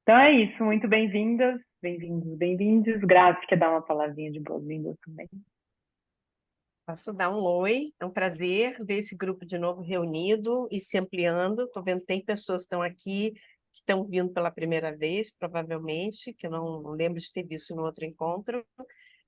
Então é isso, muito bem-vindas, bem-vindos, bem-vindos. Grazi, quer dar uma palavrinha de boas-vindas também? Posso dar um oi, é um prazer ver esse grupo de novo reunido e se ampliando. Estou vendo que tem pessoas que estão aqui, que estão vindo pela primeira vez, provavelmente, que eu não lembro de ter visto no outro encontro.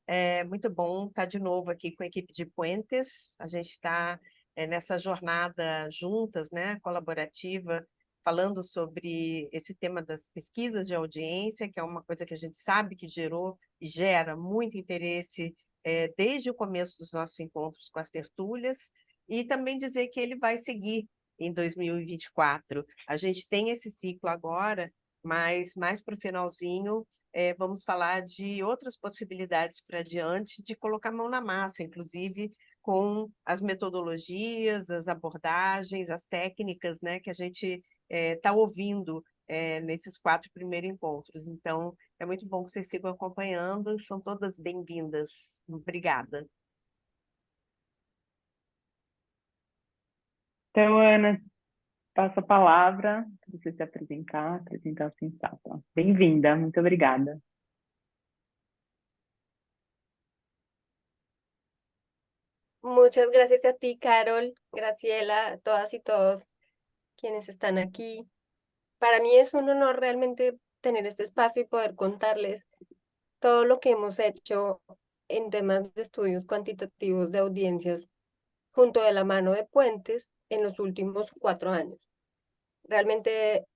É muito bom estar de novo aqui com a equipe de Puentes. A gente está nessa jornada juntas, né, colaborativa, falando sobre esse tema das pesquisas de audiência, que é uma coisa que a gente sabe que gerou e gera muito interesse desde o começo dos nossos encontros com as tertúlias, e também dizer que ele vai seguir em 2024. A gente tem esse ciclo agora, mas mais para o finalzinho vamos falar de outras possibilidades para diante de colocar a mão na massa, inclusive com as metodologias, as abordagens, as técnicas, né, que a gente está ouvindo nesses 4 primeiros encontros. Então, é muito bom que vocês sigam acompanhando, são todas bem-vindas. Obrigada. Então, Ana, passo a palavra para você se apresentar o Sensata. Bem-vinda, muito obrigada. Muchas gracias a ti, Carol, Graciela, a todas y todos quienes están aquí. Para mí es un honor realmente tener este espacio y poder contarles todo lo que hemos hecho en temas de estudios cuantitativos de audiencias junto de la mano de Puentes en los últimos 4 años. Realmente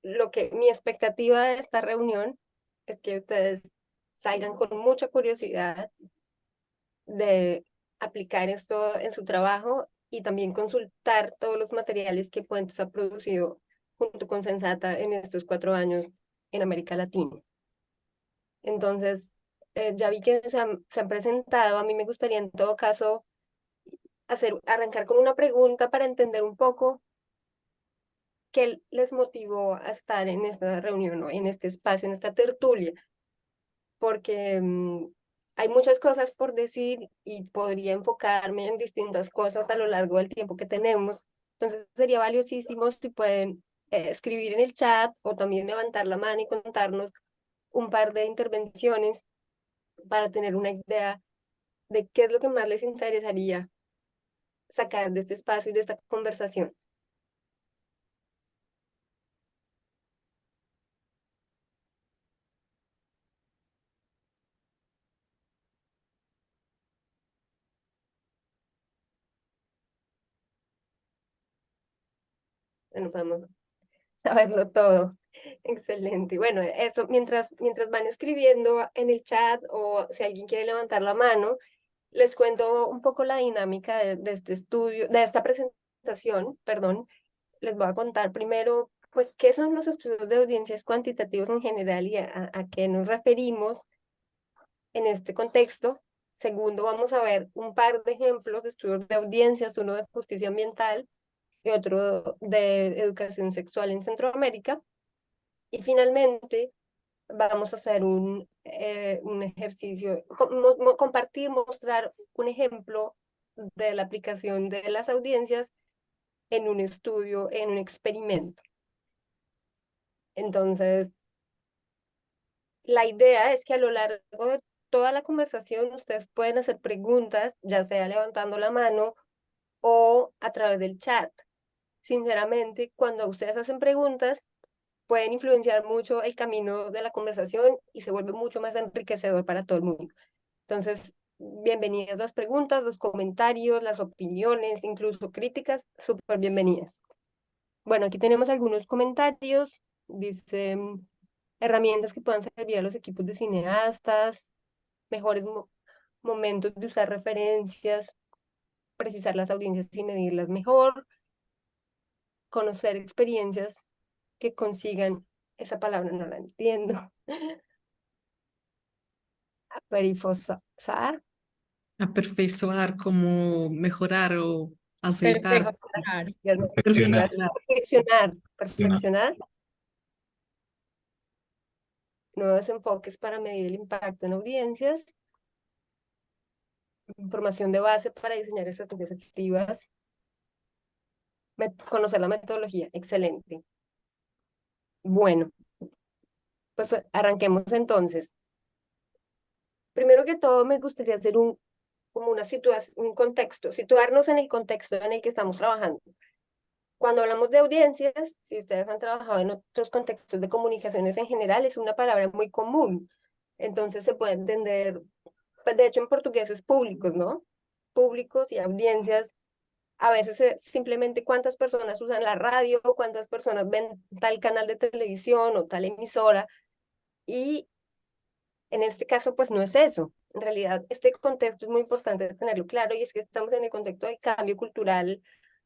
mi expectativa de esta reunión es que ustedes salgan con mucha curiosidad de aplicar esto en su trabajo y también consultar todos los materiales que Puentes ha producido junto con Sensata en estos 4 años en América Latina. Entonces, ya vi que se han presentado. A mí me gustaría en todo caso arrancar con una pregunta para entender un poco qué les motivó a estar en esta reunión, ¿no? En este espacio, en esta tertulia, porque hay muchas cosas por decir y podría enfocarme en distintas cosas a lo largo del tiempo que tenemos. Entonces sería valiosísimo si pueden escribir en el chat o también levantar la mano y contarnos un par de intervenciones para tener una idea de qué es lo que más les interesaría sacar de este espacio y de esta conversación. Bueno, podemos saberlo todo. Excelente. Bueno, eso, mientras van escribiendo en el chat o si alguien quiere levantar la mano, les cuento un poco la dinámica de este estudio, de esta presentación, perdón. Les voy a contar primero, pues, qué son los estudios de audiencias cuantitativos en general y a qué nos referimos en este contexto. Segundo, vamos a ver un par de ejemplos de estudios de audiencias, uno de justicia ambiental y otro de educación sexual en Centroamérica. Y finalmente, vamos a hacer un ejercicio, compartir, mostrar un ejemplo de la aplicación de las audiencias en un estudio, en un experimento. Entonces, la idea es que a lo largo de toda la conversación ustedes pueden hacer preguntas, ya sea levantando la mano o a través del chat. Sinceramente, cuando ustedes hacen preguntas, pueden influenciar mucho el camino de la conversación y se vuelve mucho más enriquecedor para todo el mundo. Entonces, bienvenidas las preguntas, los comentarios, las opiniones, incluso críticas, súper bienvenidas. Bueno, aquí tenemos algunos comentarios. Dice, herramientas que puedan servir a los equipos de cineastas, mejores momentos de usar referencias, precisar las audiencias y medirlas mejor, conocer experiencias que consigan, esa palabra no la entiendo, aperifosar, Aperfeiçoar, como mejorar o aceitar. perfeccionar, Perfeccionar. perfeccionar nuevos enfoques para medir el impacto en audiencias, información de base para diseñar estrategias efectivas, conocer la metodología, excelente. Bueno, Pues arranquemos entonces. Primero que todo, me gustaría hacer como una situación, un contexto, situarnos en el contexto en el que estamos trabajando. Cuando hablamos de audiencias, si ustedes han trabajado en otros contextos de comunicaciones en general, es una palabra muy común. Entonces se puede entender, pues de hecho en portugués es públicos, ¿no? Públicos y audiencias. A veces simplemente cuántas personas usan la radio, cuántas personas ven tal canal de televisión o tal emisora. Y en este caso, pues no es eso. En realidad, este contexto es muy importante tenerlo claro y es que estamos en el contexto de cambio cultural.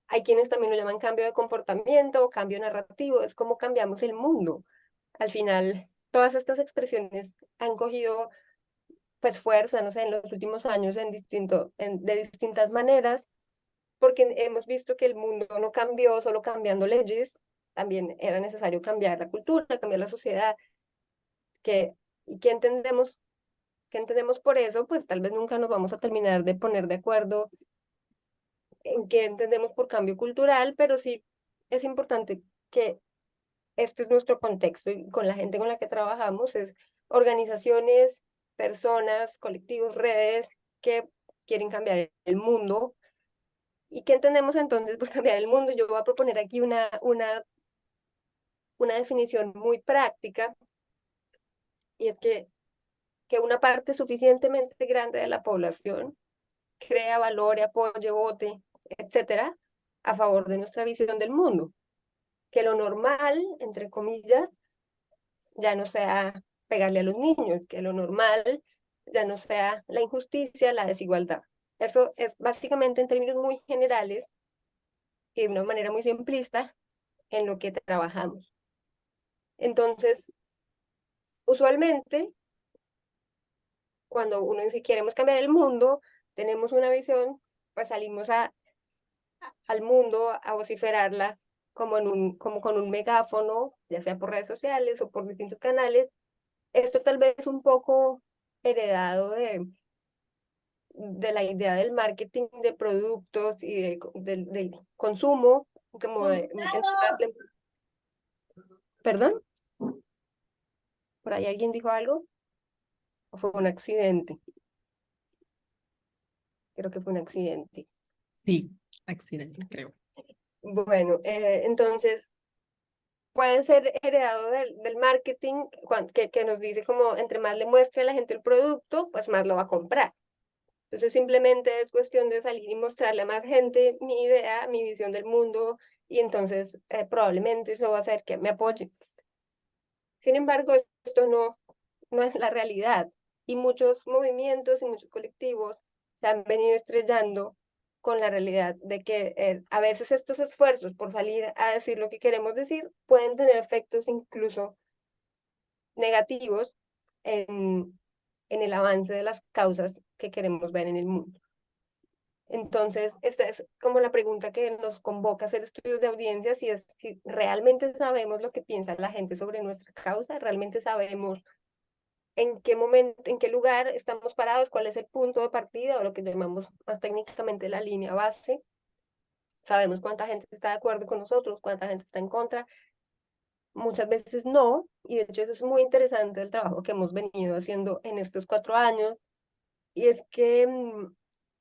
Hay quienes también lo llaman cambio de comportamiento o cambio narrativo, es como cambiamos el mundo. Al final, todas estas expresiones han cogido pues fuerza, no sé, en los últimos años de distintas maneras, porque hemos visto que el mundo no cambió solo cambiando leyes, también era necesario cambiar la cultura, cambiar la sociedad, que, y que entendemos por eso, pues tal vez nunca nos vamos a terminar de poner de acuerdo en qué entendemos por cambio cultural, pero sí es importante que este es nuestro contexto y con la gente con la que trabajamos es organizaciones, personas, colectivos, redes que quieren cambiar el mundo. ¿Y qué entendemos entonces por cambiar el mundo? Yo voy a proponer aquí una definición muy práctica y es que una parte suficientemente grande de la población crea, valore, apoye, vote, etcétera, a favor de nuestra visión del mundo. Que lo normal, entre comillas, ya no sea pegarle a los niños, que lo normal ya no sea la injusticia, la desigualdad. Eso es básicamente en términos muy generales y de una manera muy simplista en lo que trabajamos. Entonces, usualmente, cuando uno dice queremos cambiar el mundo, tenemos una visión, pues salimos al mundo a vociferarla como con un megáfono, ya sea por redes sociales o por distintos canales. Esto tal vez un poco heredado de la idea del marketing de productos y del consumo, como ¿Perdón? ¿Por ahí alguien dijo algo? ¿O fue un accidente? Creo que fue un accidente. Sí, accidente, creo. Bueno, entonces puede ser heredado del marketing que nos dice como entre más le muestre a la gente el producto, pues más lo va a comprar. Entonces simplemente es cuestión de salir y mostrarle a más gente mi idea, mi visión del mundo y entonces probablemente eso va a hacer que me apoye. Sin embargo, esto no es la realidad y muchos movimientos y muchos colectivos se han venido estrellando con la realidad de que a veces estos esfuerzos por salir a decir lo que queremos decir pueden tener efectos incluso negativos en el avance de las causas que queremos ver en el mundo. Entonces, esta es como la pregunta que nos convoca a hacer estudios de audiencia, si es si realmente sabemos lo que piensa la gente sobre nuestra causa, realmente sabemos en qué momento, en qué lugar estamos parados, cuál es el punto de partida o lo que llamamos más técnicamente la línea base. Sabemos cuánta gente está de acuerdo con nosotros, cuánta gente está en contra. Muchas veces no, y de hecho eso es muy interesante el trabajo que hemos venido haciendo en estos 4 años, y es que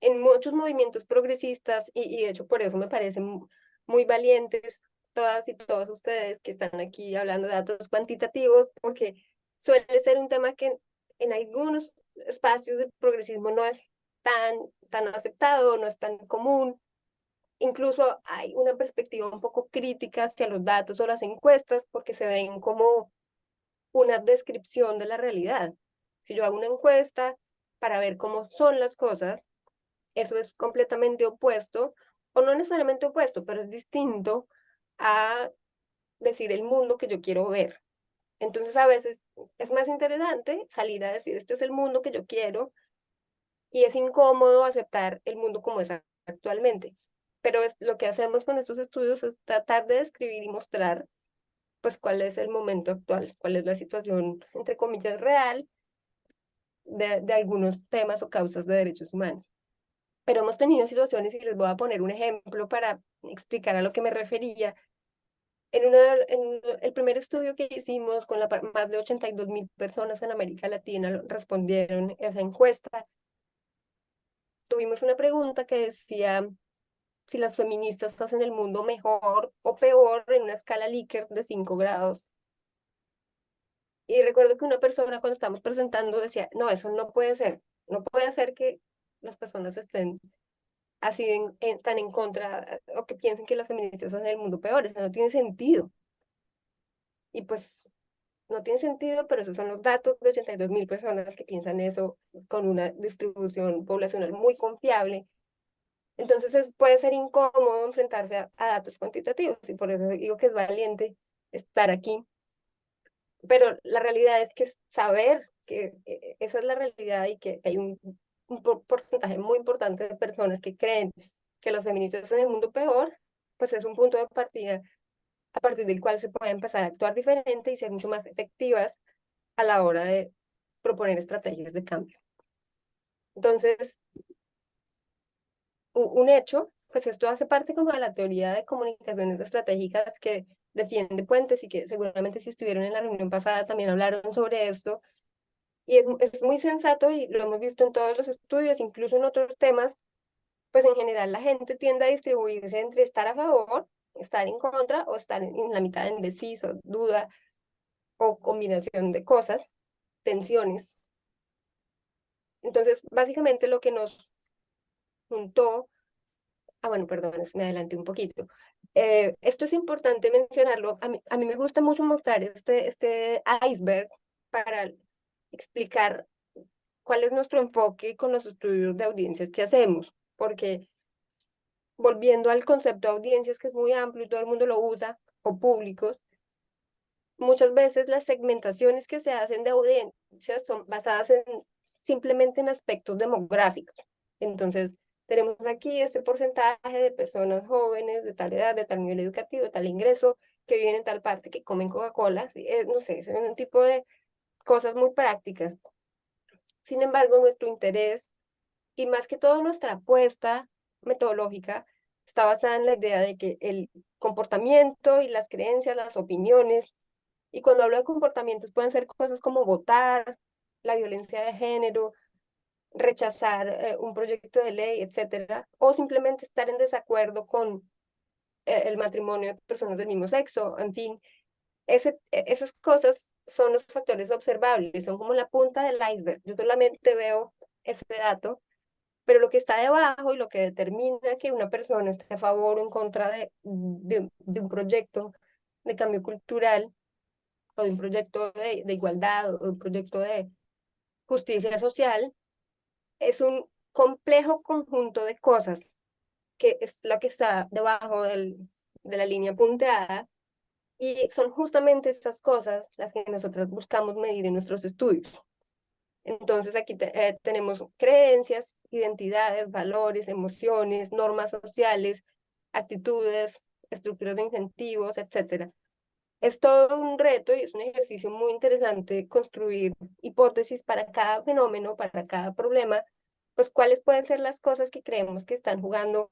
en muchos movimientos progresistas, y de hecho por eso me parecen muy valientes todas y todos ustedes que están aquí hablando de datos cuantitativos, porque suele ser un tema que en algunos espacios del progresismo no es tan aceptado, no es tan común. Incluso hay una perspectiva un poco crítica hacia los datos o las encuestas porque se ven como una descripción de la realidad. Si yo hago una encuesta para ver cómo son las cosas, eso es completamente opuesto, o no necesariamente opuesto, pero es distinto a decir el mundo que yo quiero ver. Entonces a veces es más interesante salir a decir esto es el mundo que yo quiero y es incómodo aceptar el mundo como es actualmente. Pero lo que hacemos con estos estudios es tratar de describir y mostrar pues cuál es el momento actual, cuál es la situación, entre comillas, real de algunos temas o causas de derechos humanos. Pero hemos tenido situaciones, y les voy a poner un ejemplo para explicar a lo que me refería, el primer estudio que hicimos con más de 82.000 personas en América Latina respondieron esa encuesta. Tuvimos una pregunta que decía si las feministas hacen el mundo mejor o peor en una escala Likert de 5 grados. Y recuerdo que una persona cuando estábamos presentando decía, no, eso no puede ser. No puede ser que las personas estén así tan en contra o que piensen que las feministas hacen el mundo peor. Eso no tiene sentido. Y pues no tiene sentido, pero esos son los datos de 82.000 personas que piensan eso con una distribución poblacional muy confiable. Entonces puede ser incómodo enfrentarse a datos cuantitativos y por eso digo que es valiente estar aquí. Pero la realidad es que saber que esa es la realidad y que hay un porcentaje muy importante de personas que creen que los feministas hacen el mundo peor, pues es un punto de partida a partir del cual se puede empezar a actuar diferente y ser mucho más efectivas a la hora de proponer estrategias de cambio. Entonces, un hecho, pues esto hace parte como de la teoría de comunicaciones estratégicas que defiende Puentes y que seguramente si estuvieron en la reunión pasada también hablaron sobre esto. Y es muy sensato y lo hemos visto en todos los estudios, incluso en otros temas, pues en general la gente tiende a distribuirse entre estar a favor, estar en contra o estar en la mitad indeciso, duda o combinación de cosas, tensiones. Entonces, básicamente lo que nos juntó, bueno, perdón, me adelanté un poquito. Esto es importante mencionarlo. A mí me gusta mucho mostrar este iceberg para explicar cuál es nuestro enfoque con los estudios de audiencias que hacemos, porque volviendo al concepto de audiencias, que es muy amplio y todo el mundo lo usa, o públicos, muchas veces las segmentaciones que se hacen de audiencias son basadas simplemente en aspectos demográficos. Entonces, tenemos aquí este porcentaje de personas jóvenes de tal edad, de tal nivel educativo, de tal ingreso, que viven en tal parte, que comen Coca-Cola, ¿sí? No sé, es un tipo de cosas muy prácticas. Sin embargo, nuestro interés y más que todo nuestra apuesta metodológica está basada en la idea de que el comportamiento y las creencias, las opiniones, y cuando hablo de comportamientos pueden ser cosas como votar, la violencia de género, rechazar un proyecto de ley, etcétera, o simplemente estar en desacuerdo con el matrimonio de personas del mismo sexo, en fin, esas cosas son los factores observables, son como la punta del iceberg. Yo solamente veo ese dato, pero lo que está debajo y lo que determina que una persona esté a favor o en contra de un proyecto de cambio cultural o de un proyecto de igualdad o de un proyecto de justicia social es un complejo conjunto de cosas que es la que está debajo de la línea punteada y son justamente estas cosas las que nosotros buscamos medir en nuestros estudios. Entonces aquí tenemos creencias, identidades, valores, emociones, normas sociales, actitudes, estructuras de incentivos, etc. Es todo un reto y es un ejercicio muy interesante construir hipótesis para cada fenómeno, para cada problema, pues cuáles pueden ser las cosas que creemos que están jugando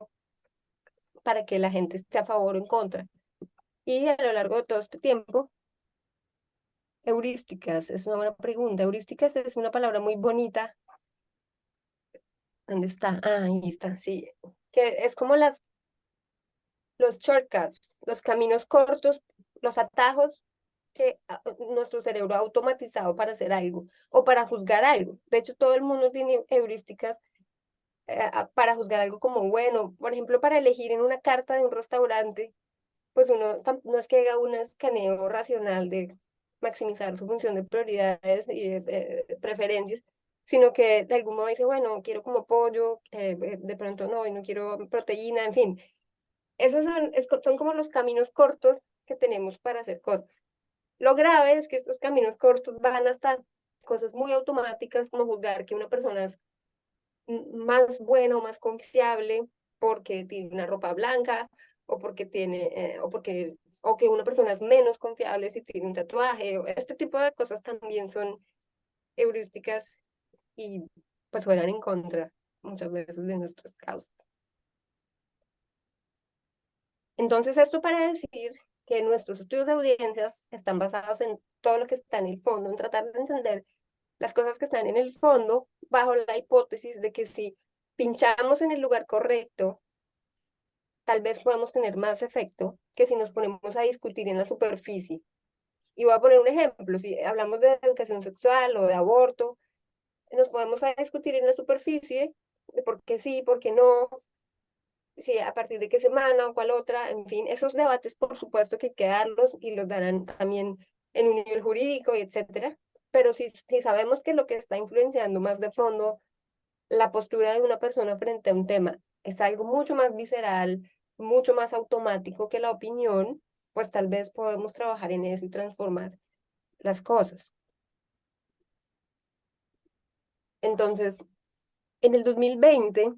para que la gente esté a favor o en contra. Y a lo largo de todo este tiempo, heurísticas, es una buena pregunta. Heurísticas es una palabra muy bonita. ¿Dónde está? Ah, ahí está, sí. Que es como los shortcuts, los caminos cortos, los atajos que nuestro cerebro ha automatizado para hacer algo o para juzgar algo. De hecho, todo el mundo tiene heurísticas para juzgar algo como bueno. Por ejemplo, para elegir en una carta de un restaurante, pues uno no es que haga un escaneo racional de maximizar su función de prioridades y de preferencias, sino que de algún modo dice, bueno, quiero como pollo, de pronto no, y no quiero proteína, en fin. Esos son como los caminos cortos que tenemos para hacer cosas. Lo grave es que estos caminos cortos van hasta cosas muy automáticas, como juzgar que una persona es más buena o más confiable porque tiene una ropa blanca o porque o que una persona es menos confiable si tiene un tatuaje. Este tipo de cosas también son heurísticas y pues juegan en contra muchas veces de nuestras causas. Entonces, esto para decir que nuestros estudios de audiencias están basados en todo lo que está en el fondo, en tratar de entender las cosas que están en el fondo, bajo la hipótesis de que si pinchamos en el lugar correcto, tal vez podemos tener más efecto que si nos ponemos a discutir en la superficie. Y voy a poner un ejemplo, si hablamos de educación sexual o de aborto, nos podemos a discutir en la superficie de por qué sí, por qué no, si a partir de qué semana o cuál otra, en fin, esos debates por supuesto que hay que darlos y los darán también en un nivel jurídico y etcétera, pero si sabemos que lo que está influenciando más de fondo la postura de una persona frente a un tema es algo mucho más visceral, mucho más automático que la opinión, pues tal vez podemos trabajar en eso y transformar las cosas. Entonces, en el 2020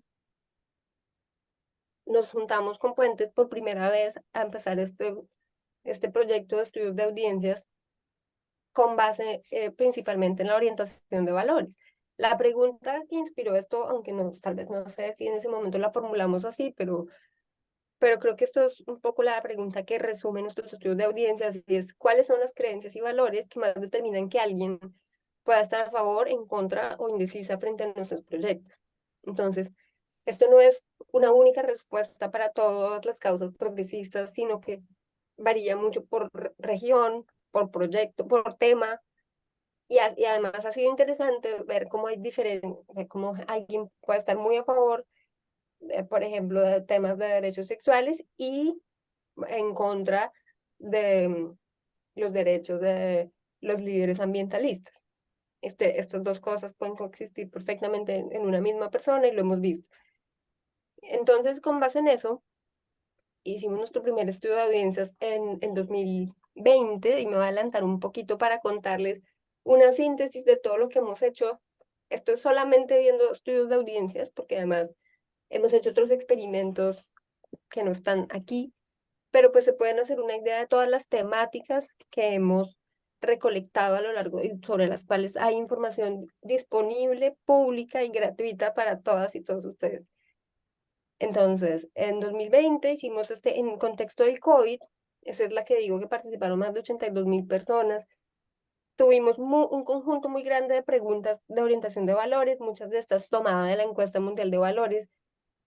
nos juntamos con Puentes por primera vez a empezar este proyecto de estudios de audiencias con base principalmente en la orientación de valores. La pregunta que inspiró esto, aunque no, tal vez no sé si en ese momento la formulamos así, pero creo que esto es un poco la pregunta que resume nuestros estudios de audiencias, y es cuáles son las creencias y valores que más determinan que alguien pueda estar a favor, en contra o indecisa frente a nuestros proyectos. Entonces, esto no es una única respuesta para todas las causas progresistas, sino que varía mucho por región, por proyecto, por tema, y además ha sido interesante ver cómo hay diferentes, cómo alguien puede estar muy a favor, por ejemplo, de temas de derechos sexuales y en contra de los derechos de los líderes ambientalistas. Estas dos cosas pueden coexistir perfectamente en una misma persona y lo hemos visto. Entonces, con base en eso, hicimos nuestro primer estudio de audiencias en 2020 y me voy a adelantar un poquito para contarles una síntesis de todo lo que hemos hecho. Esto es solamente viendo estudios de audiencias, porque además hemos hecho otros experimentos que no están aquí, pero pues se pueden hacer una idea de todas las temáticas que hemos recolectado a lo largo y sobre las cuales hay información disponible, pública y gratuita para todas y todos ustedes. Entonces, en 2020 hicimos en contexto del COVID, esa es la que digo que participaron más de 82.000 personas. Tuvimos un conjunto muy grande de preguntas de orientación de valores, muchas de estas tomadas de la encuesta mundial de valores,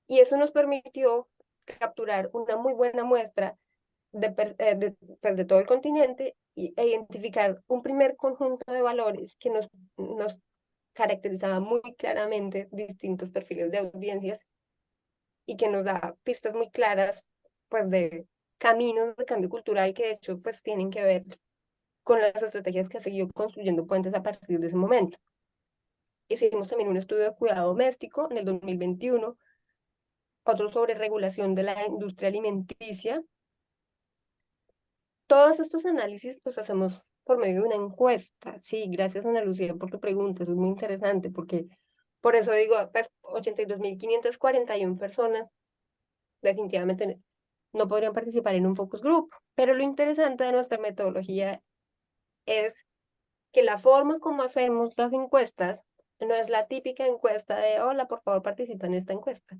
y eso nos permitió capturar una muy buena muestra pues, de todo el continente e identificar un primer conjunto de valores que nos caracterizaba muy claramente distintos perfiles de audiencias y que nos da pistas muy claras pues de caminos de cambio cultural que de hecho pues tienen que ver con las estrategias que ha seguido construyendo Puentes a partir de ese momento. Hicimos también un estudio de cuidado doméstico en el 2021, otro sobre regulación de la industria alimenticia. Todos estos análisis los hacemos por medio de una encuesta. Sí, gracias Ana Lucía por tu pregunta, eso es muy interesante porque por eso digo, pues 82.541 personas definitivamente no podrían participar en un focus group, pero lo interesante de nuestra metodología es que la forma como hacemos las encuestas no es la típica encuesta de, hola, por favor participa en esta encuesta,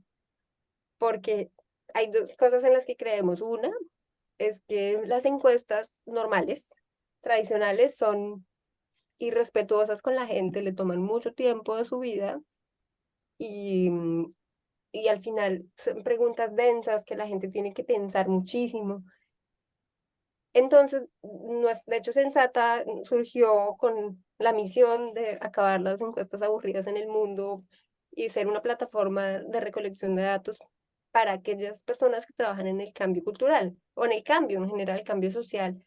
porque hay dos cosas en las que creemos. Una es que las encuestas normales, tradicionales, son irrespetuosas con la gente, le toman mucho tiempo de su vida y, y al final son preguntas densas que la gente tiene que pensar muchísimo. Entonces, de hecho, Sensata surgió con la misión de acabar las encuestas aburridas en el mundo y ser una plataforma de recolección de datos para aquellas personas que trabajan en el cambio cultural o en el cambio en general, el cambio social.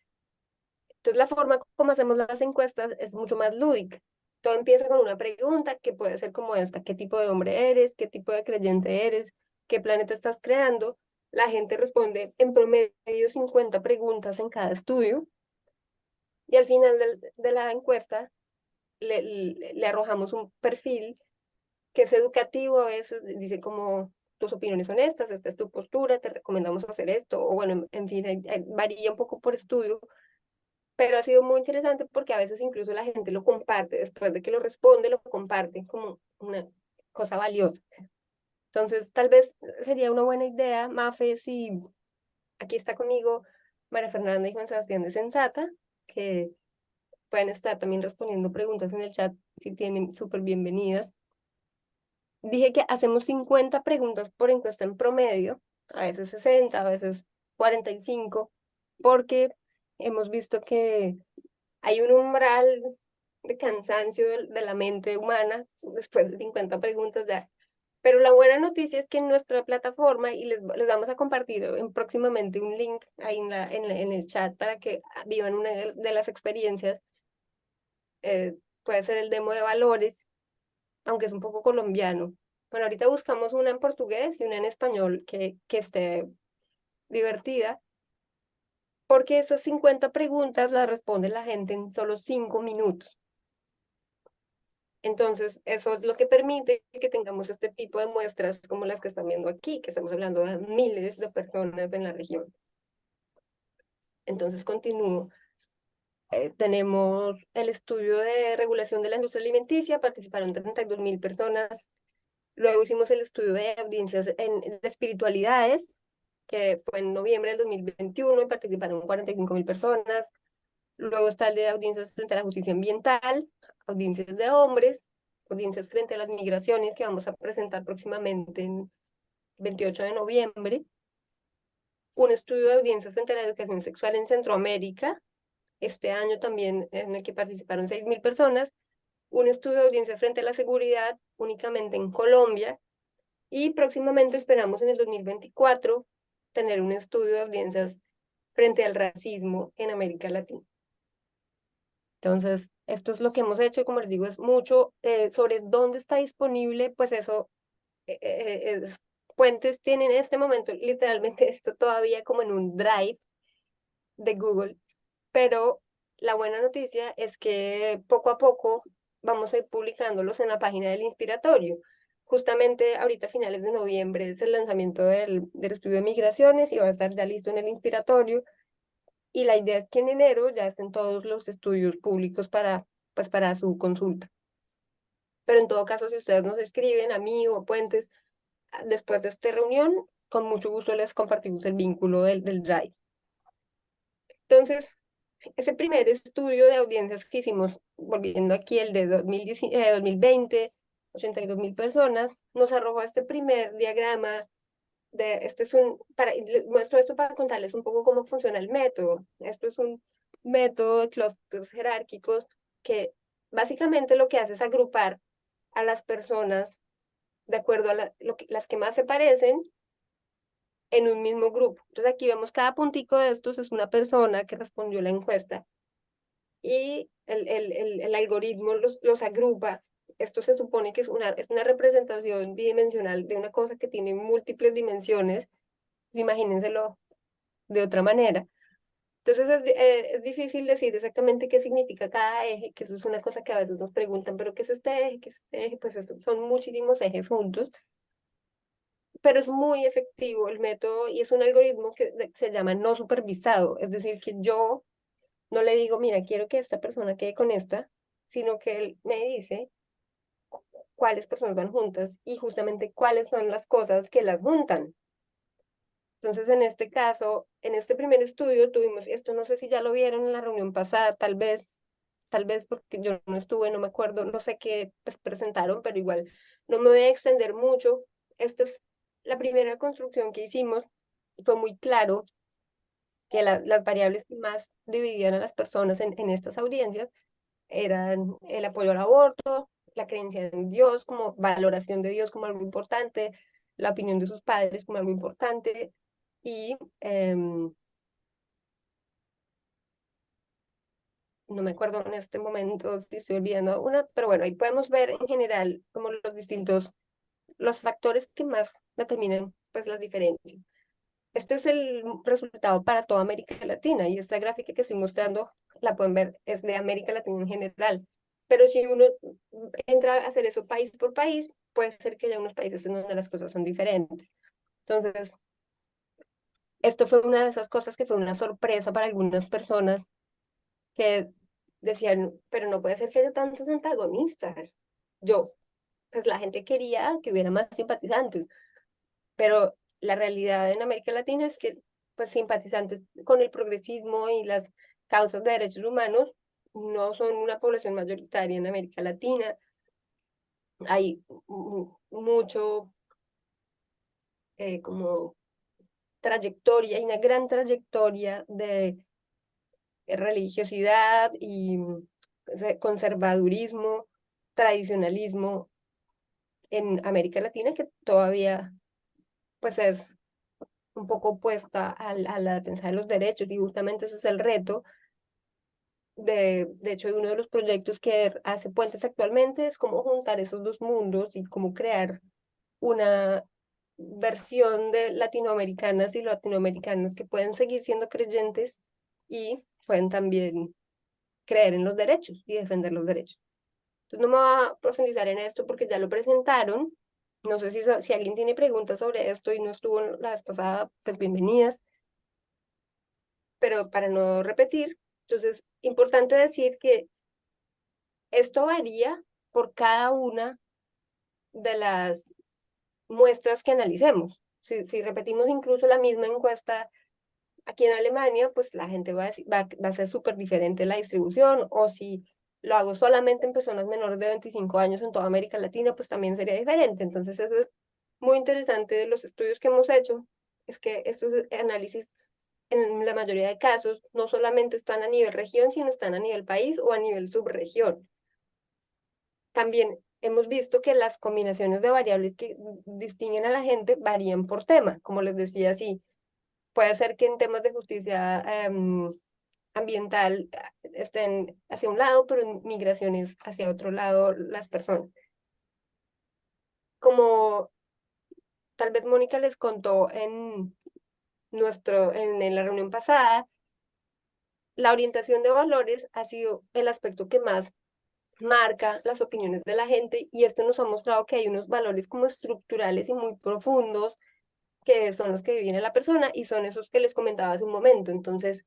Entonces, la forma como hacemos las encuestas es mucho más lúdica. Todo empieza con una pregunta que puede ser como esta: ¿qué tipo de hombre eres? ¿Qué tipo de creyente eres? ¿Qué planeta estás creando? La gente responde en promedio 50 preguntas en cada estudio y al final de la encuesta le arrojamos un perfil que es educativo. A veces dice como tus opiniones son estas, esta es tu postura, te recomendamos hacer esto, o bueno, en fin, varía un poco por estudio, pero ha sido muy interesante porque a veces incluso la gente lo comparte, después de que lo responde, lo comparte como una cosa valiosa. Entonces, tal vez sería una buena idea, Mafe, si aquí está conmigo, María Fernanda y Juan Sebastián de Sensata, que pueden estar también respondiendo preguntas en el chat si tienen, súper bienvenidas. Dije que hacemos 50 preguntas por encuesta en promedio, a veces 60, a veces 45, porque hemos visto que hay un umbral de cansancio de la mente humana después de 50 preguntas ya. Pero la buena noticia es que en nuestra plataforma, y les vamos a compartir próximamente un link ahí en el chat para que vivan una de las experiencias, puede ser el demo de valores, aunque es un poco colombiano. Bueno, ahorita buscamos una en portugués y una en español que esté divertida, porque esas 50 preguntas las responde la gente en solo 5 minutos. Entonces, eso es lo que permite que tengamos este tipo de muestras como las que están viendo aquí, que estamos hablando de miles de personas en la región. Entonces, continúo. Tenemos el estudio de regulación de la industria alimenticia, participaron 32.000 personas. Luego hicimos el estudio de audiencias de espiritualidades, que fue en noviembre del 2021 y participaron 45.000 personas. Luego está el de audiencias frente a la justicia ambiental, audiencias de hombres, audiencias frente a las migraciones que vamos a presentar próximamente en 28 de noviembre. Un estudio de audiencias frente a la educación sexual en Centroamérica, este año también en el que participaron 6.000 personas. Un estudio de audiencias frente a la seguridad únicamente en Colombia. Y próximamente esperamos en el 2024 tener un estudio de audiencias frente al racismo en América Latina. Entonces, esto es lo que hemos hecho, como les digo, es mucho sobre dónde está disponible, pues eso, Puentes tiene en este momento literalmente esto todavía como en un drive de Google, pero la buena noticia es que poco a poco vamos a ir publicándolos en la página del Inspiratorio. Justamente ahorita a finales de noviembre es el lanzamiento del estudio de migraciones y va a estar ya listo en el Inspiratorio. Y la idea es que en enero ya estén todos los estudios públicos pues, para su consulta. Pero en todo caso, si ustedes nos escriben a mí o a Puentes después de esta reunión, con mucho gusto les compartimos el vínculo del Drive. Entonces, ese primer estudio de audiencias que hicimos, volviendo aquí el de 2020, 82.000 personas, nos arrojó este primer diagrama. Esto es muestro esto para contarles un poco cómo funciona el método. Esto es un método de clústeres jerárquicos que básicamente lo que hace es agrupar a las personas de acuerdo a las que más se parecen en un mismo grupo. Entonces aquí vemos cada puntico de estos es una persona que respondió la encuesta y el algoritmo los agrupa. Esto se supone que es una representación bidimensional de una cosa que tiene múltiples dimensiones. Imagínenselo de otra manera. Entonces es difícil decir exactamente qué significa cada eje, que eso es una cosa que a veces nos preguntan, pero ¿qué es este eje? ¿Qué es este eje? Pues son muchísimos ejes juntos, pero es muy efectivo el método y es un algoritmo que se llama no supervisado, es decir, que yo no le digo, mira, quiero que esta persona quede con esta, sino que él me dice cuáles personas van juntas y justamente cuáles son las cosas que las juntan. Entonces, en este caso, en este primer estudio tuvimos, esto no sé si ya lo vieron en la reunión pasada, tal vez porque yo no estuve, no me acuerdo, no sé qué pues, presentaron, pero igual no me voy a extender mucho. Esta es la primera construcción que hicimos. Fue muy claro que las variables que más dividían a las personas en estas audiencias eran el apoyo al aborto, la creencia en Dios como valoración de Dios como algo importante, la opinión de sus padres como algo importante y no me acuerdo en este momento si estoy olvidando una, pero bueno, ahí podemos ver en general como los factores que más determinan pues las diferencias. Este es el resultado para toda América Latina y esta gráfica que estoy mostrando la pueden ver, es de América Latina en general. Pero si uno entra a hacer eso país por país, puede ser que haya unos países en donde las cosas son diferentes. Entonces, esto fue una de esas cosas que fue una sorpresa para algunas personas que decían, pero no puede ser que haya tantos antagonistas. Pues la gente quería que hubiera más simpatizantes, pero la realidad en América Latina es que pues simpatizantes con el progresismo y las causas de derechos humanos no son una población mayoritaria en América Latina. Hay mucho como trayectoria, hay una gran trayectoria de religiosidad y conservadurismo, tradicionalismo en América Latina que todavía pues es un poco opuesta a la defensa de los derechos, y justamente ese es el reto. De hecho, uno de los proyectos que hace Puentes actualmente es cómo juntar esos dos mundos y cómo crear una versión de latinoamericanas y latinoamericanos que pueden seguir siendo creyentes y pueden también creer en los derechos y defender los derechos. Entonces no me voy a profundizar en esto porque ya lo presentaron. No sé si alguien tiene preguntas sobre esto y no estuvo la vez pasada, pues bienvenidas. Pero para no repetir, entonces, importante decir que esto varía por cada una de las muestras que analicemos. Si repetimos incluso la misma encuesta aquí en Alemania, pues la gente va a ser súper diferente la distribución, o si lo hago solamente en personas menores de 25 años en toda América Latina, pues también sería diferente. Entonces eso es muy interesante de los estudios que hemos hecho, es que estos análisis en la mayoría de casos no solamente están a nivel región, sino están a nivel país o a nivel subregión. También hemos visto que las combinaciones de variables que distinguen a la gente varían por tema. Como les decía, sí, puede ser que en temas de justicia ambiental estén hacia un lado, pero en migraciones hacia otro lado las personas. Como tal vez Mónica les contó en la reunión pasada, la orientación de valores ha sido el aspecto que más marca las opiniones de la gente, y esto nos ha mostrado que hay unos valores como estructurales y muy profundos que son los que vive la persona y son esos que les comentaba hace un momento. Entonces,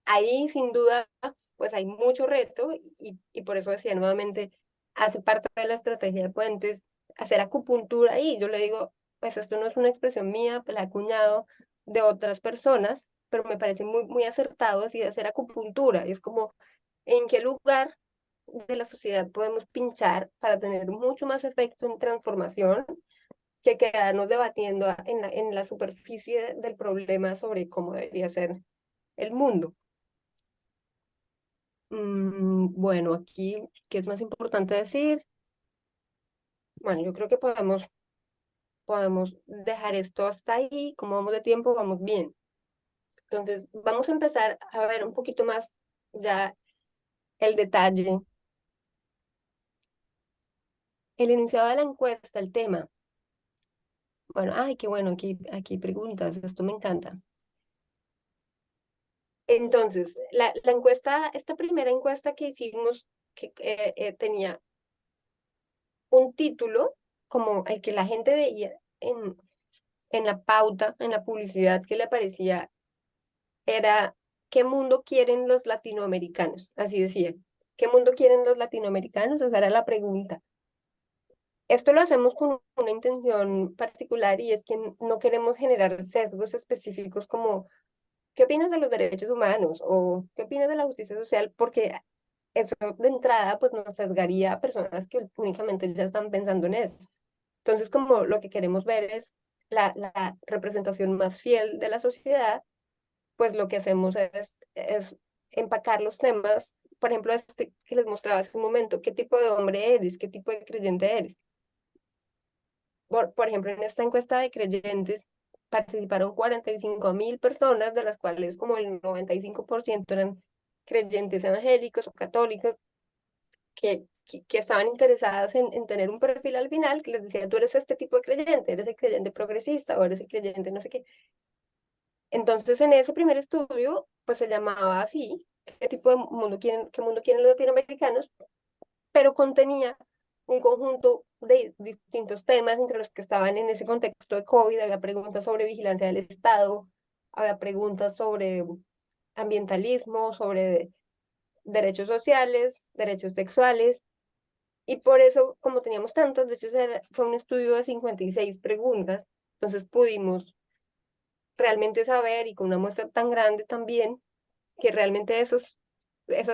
ahí sin duda, pues hay mucho reto, y por eso decía nuevamente, hace parte de la estrategia de Puentes hacer acupuntura ahí. Yo le digo, pues esto no es una expresión mía, la he acuñado de otras personas, pero me parece muy, muy acertado así de hacer acupuntura. Y es como, ¿en qué lugar de la sociedad podemos pinchar para tener mucho más efecto en transformación que quedarnos debatiendo en la superficie del problema sobre cómo debería ser el mundo? Bueno, aquí, ¿qué es más importante decir? Bueno, yo creo que podemos dejar esto hasta ahí. Como vamos de tiempo, vamos bien. Entonces, vamos a empezar a ver un poquito más ya el detalle. El enunciado de la encuesta, el tema. Bueno, ay, qué bueno, aquí hay preguntas, esto me encanta. Entonces, la encuesta, esta primera encuesta que hicimos, que tenía un título como el que la gente veía en la pauta, en la publicidad que le aparecía, era ¿qué mundo quieren los latinoamericanos? Así decía, ¿qué mundo quieren los latinoamericanos? Esa era la pregunta. Esto lo hacemos con una intención particular, y es que no queremos generar sesgos específicos como ¿qué opinas de los derechos humanos? O ¿qué opinas de la justicia social? Porque eso de entrada pues nos sesgaría a personas que únicamente ya están pensando en eso. Entonces, como lo que queremos ver es la representación más fiel de la sociedad, pues lo que hacemos es empacar los temas. Por ejemplo, este que les mostraba hace un momento, ¿qué tipo de hombre eres? ¿Qué tipo de creyente eres? Por ejemplo, en esta encuesta de creyentes participaron 45.000 personas, de las cuales como el 95% eran creyentes evangélicos o católicos, que estaban interesadas en tener un perfil al final que les decía, tú eres este tipo de creyente, eres el creyente progresista o eres el creyente no sé qué. Entonces, en ese primer estudio, pues se llamaba así, ¿qué tipo de qué mundo quieren los latinoamericanos? Pero contenía un conjunto de distintos temas, entre los que estaban en ese contexto de COVID. Había preguntas sobre vigilancia del Estado, había preguntas sobre ambientalismo, sobre derechos sociales, derechos sexuales, y por eso, como teníamos tantos, de hecho fue un estudio de 56 preguntas, entonces pudimos realmente saber, y con una muestra tan grande también, que realmente esas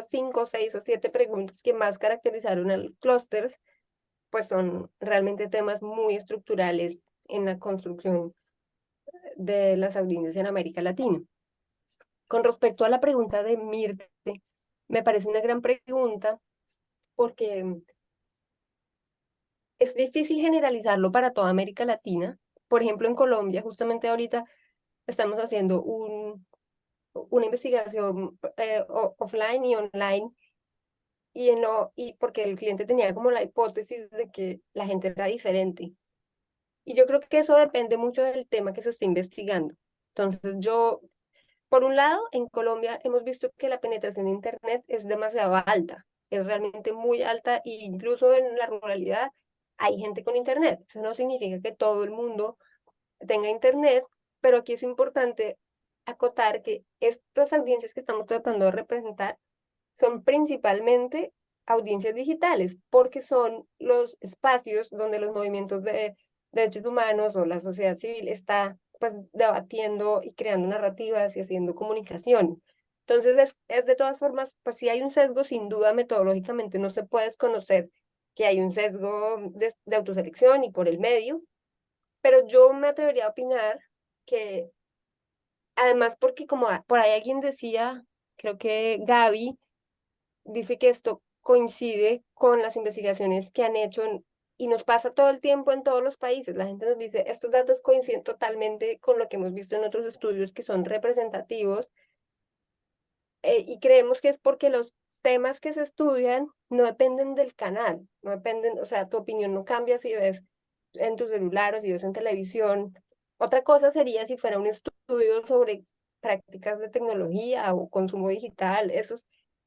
5, 6 o 7 preguntas que más caracterizaron al clústeres, pues son realmente temas muy estructurales en la construcción de las audiencias en América Latina. Con respecto a la pregunta de Mirte, me parece una gran pregunta porque es difícil generalizarlo para toda América Latina. Por ejemplo, en Colombia, justamente ahorita estamos haciendo una investigación offline y online, y porque el cliente tenía como la hipótesis de que la gente era diferente. Y yo creo que eso depende mucho del tema que se está investigando. Entonces, por un lado, en Colombia hemos visto que la penetración de Internet es demasiado alta, es realmente muy alta, e incluso en la ruralidad hay gente con Internet. Eso no significa que todo el mundo tenga Internet, pero aquí es importante acotar que estas audiencias que estamos tratando de representar son principalmente audiencias digitales, porque son los espacios donde los movimientos de derechos humanos o la sociedad civil está pues debatiendo y creando narrativas y haciendo comunicación. Entonces es de todas formas, pues si hay un sesgo, sin duda metodológicamente no se puede desconocer que hay un sesgo de autoselección y por el medio, pero yo me atrevería a opinar que además porque como por ahí alguien decía, creo que Gaby, dice que esto coincide con las investigaciones que han hecho y nos pasa todo el tiempo en todos los países. La gente nos dice, estos datos coinciden totalmente con lo que hemos visto en otros estudios que son representativos, y creemos que es porque los temas que se estudian no dependen del canal, no dependen, o sea, tu opinión no cambia si ves en tu celular o si ves en televisión. Otra cosa sería si fuera un estudio sobre prácticas de tecnología o consumo digital,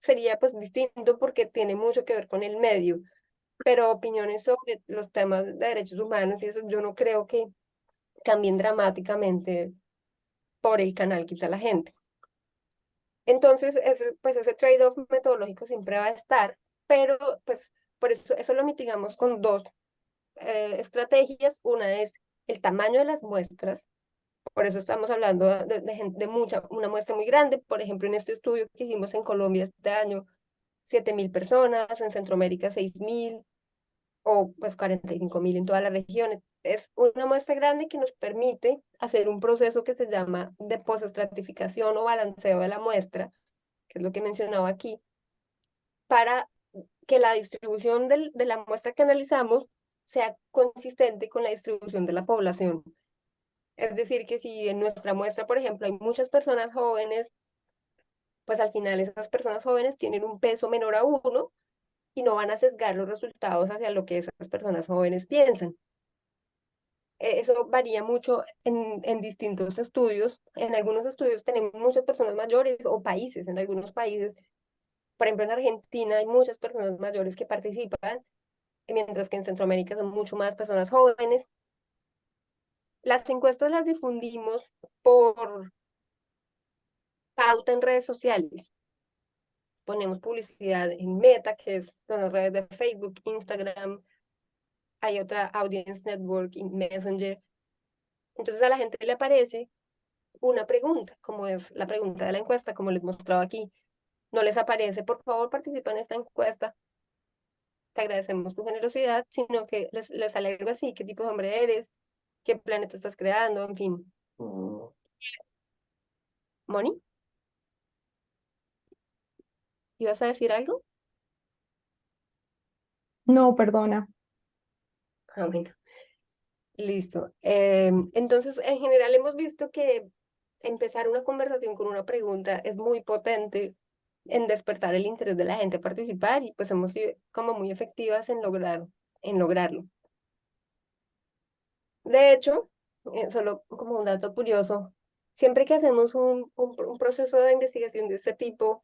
sería pues distinto porque tiene mucho que ver con el medio, pero opiniones sobre los temas de derechos humanos y eso yo no creo que cambien dramáticamente por el canal que usa la gente. Entonces, pues ese trade-off metodológico siempre va a estar, pero pues por eso lo mitigamos con dos estrategias. Una es el tamaño de las muestras, por eso estamos hablando una muestra muy grande. Por ejemplo, en este estudio que hicimos en Colombia este año, 7.000 personas, en Centroamérica 6.000, o pues 45.000 en todas las regiones. Es una muestra grande que nos permite hacer un proceso que se llama de postestratificación o balanceo de la muestra, que es lo que mencionaba aquí, para que la distribución de la muestra que analizamos sea consistente con la distribución de la población. Es decir, que si en nuestra muestra, por ejemplo, hay muchas personas jóvenes, pues al final esas personas jóvenes tienen un peso menor a 1 y no van a sesgar los resultados hacia lo que esas personas jóvenes piensan. Eso varía mucho en distintos estudios. En algunos estudios tenemos muchas personas mayores o países, en algunos países. Por ejemplo, en Argentina hay muchas personas mayores que participan, mientras que en Centroamérica son mucho más personas jóvenes. Las encuestas las difundimos por pauta en redes sociales. Ponemos publicidad en Meta, son las redes de Facebook, Instagram. Hay otra Audience Network y Messenger. Entonces a la gente le aparece una pregunta, como es la pregunta de la encuesta, como les mostraba aquí. No les aparece, por favor, participa en esta encuesta, te agradecemos tu generosidad, sino que les sale algo así: qué tipo de hombre eres, qué planeta estás creando, en fin. Moni, ¿ibas a decir algo? No, perdona. Ah, bueno, listo. Entonces, en general hemos visto que empezar una conversación con una pregunta es muy potente en despertar el interés de la gente a participar, y pues hemos sido como muy efectivas en lograrlo. De hecho, solo como un dato curioso, siempre que hacemos un proceso de investigación de este tipo,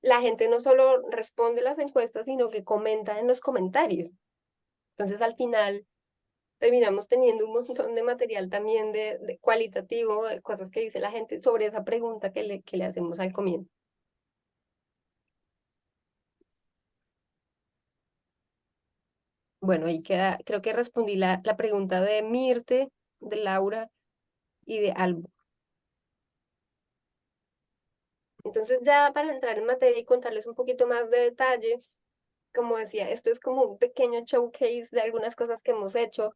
la gente no solo responde las encuestas, sino que comenta en los comentarios. Entonces, al final, terminamos teniendo un montón de material también de cualitativo, de cosas que dice la gente sobre esa pregunta que le hacemos al comienzo. Bueno, ahí queda, creo que respondí la pregunta de Mirte, de Laura y de Albo. Entonces ya para entrar en materia y contarles un poquito más de detalle, como decía, esto es como un pequeño showcase de algunas cosas que hemos hecho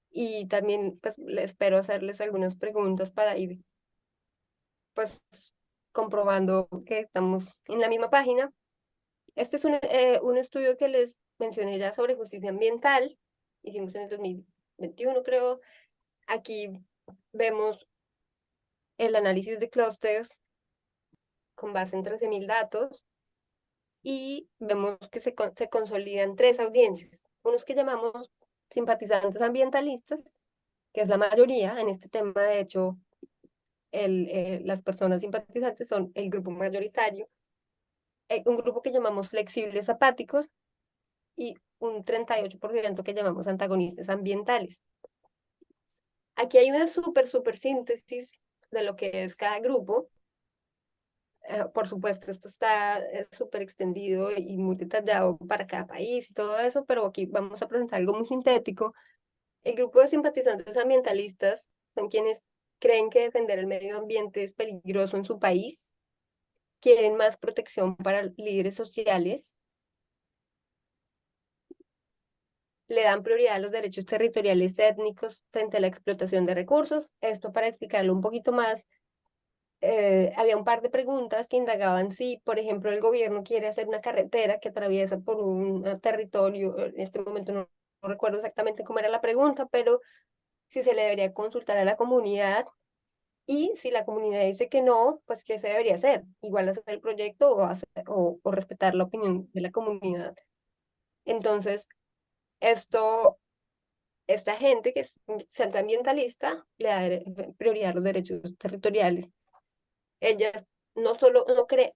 y también pues espero hacerles algunas preguntas para ir pues comprobando que estamos en la misma página. Este es un estudio que les mencioné ya sobre justicia ambiental, hicimos en el 2021 creo. Aquí vemos el análisis de clústeres con base en 13.000 datos y vemos que se consolidan tres audiencias, unos que llamamos simpatizantes ambientalistas, que es la mayoría en este tema. De hecho, las personas simpatizantes son el grupo mayoritario, un grupo que llamamos flexibles apáticos y un 38% que llamamos antagonistas ambientales. Aquí hay una súper síntesis de lo que es cada grupo. Por supuesto, esto está súper extendido y muy detallado para cada país y todo eso, pero aquí vamos a presentar algo muy sintético. El grupo de simpatizantes ambientalistas son quienes creen que defender el medio ambiente es peligroso en su país, quieren más protección para líderes sociales, le dan prioridad a los derechos territoriales étnicos frente a la explotación de recursos. Esto para explicarlo un poquito más. Había un par de preguntas que indagaban si, por ejemplo, el gobierno quiere hacer una carretera que atraviesa por un territorio. En este momento no recuerdo exactamente cómo era la pregunta, pero si se le debería consultar a la comunidad, y si la comunidad dice que no, pues ¿qué se debería hacer? Igual hacer el proyecto o respetar la opinión de la comunidad. Entonces, esta gente que es ambientalista le da prioridad a los derechos territoriales. Ellas no solo no creen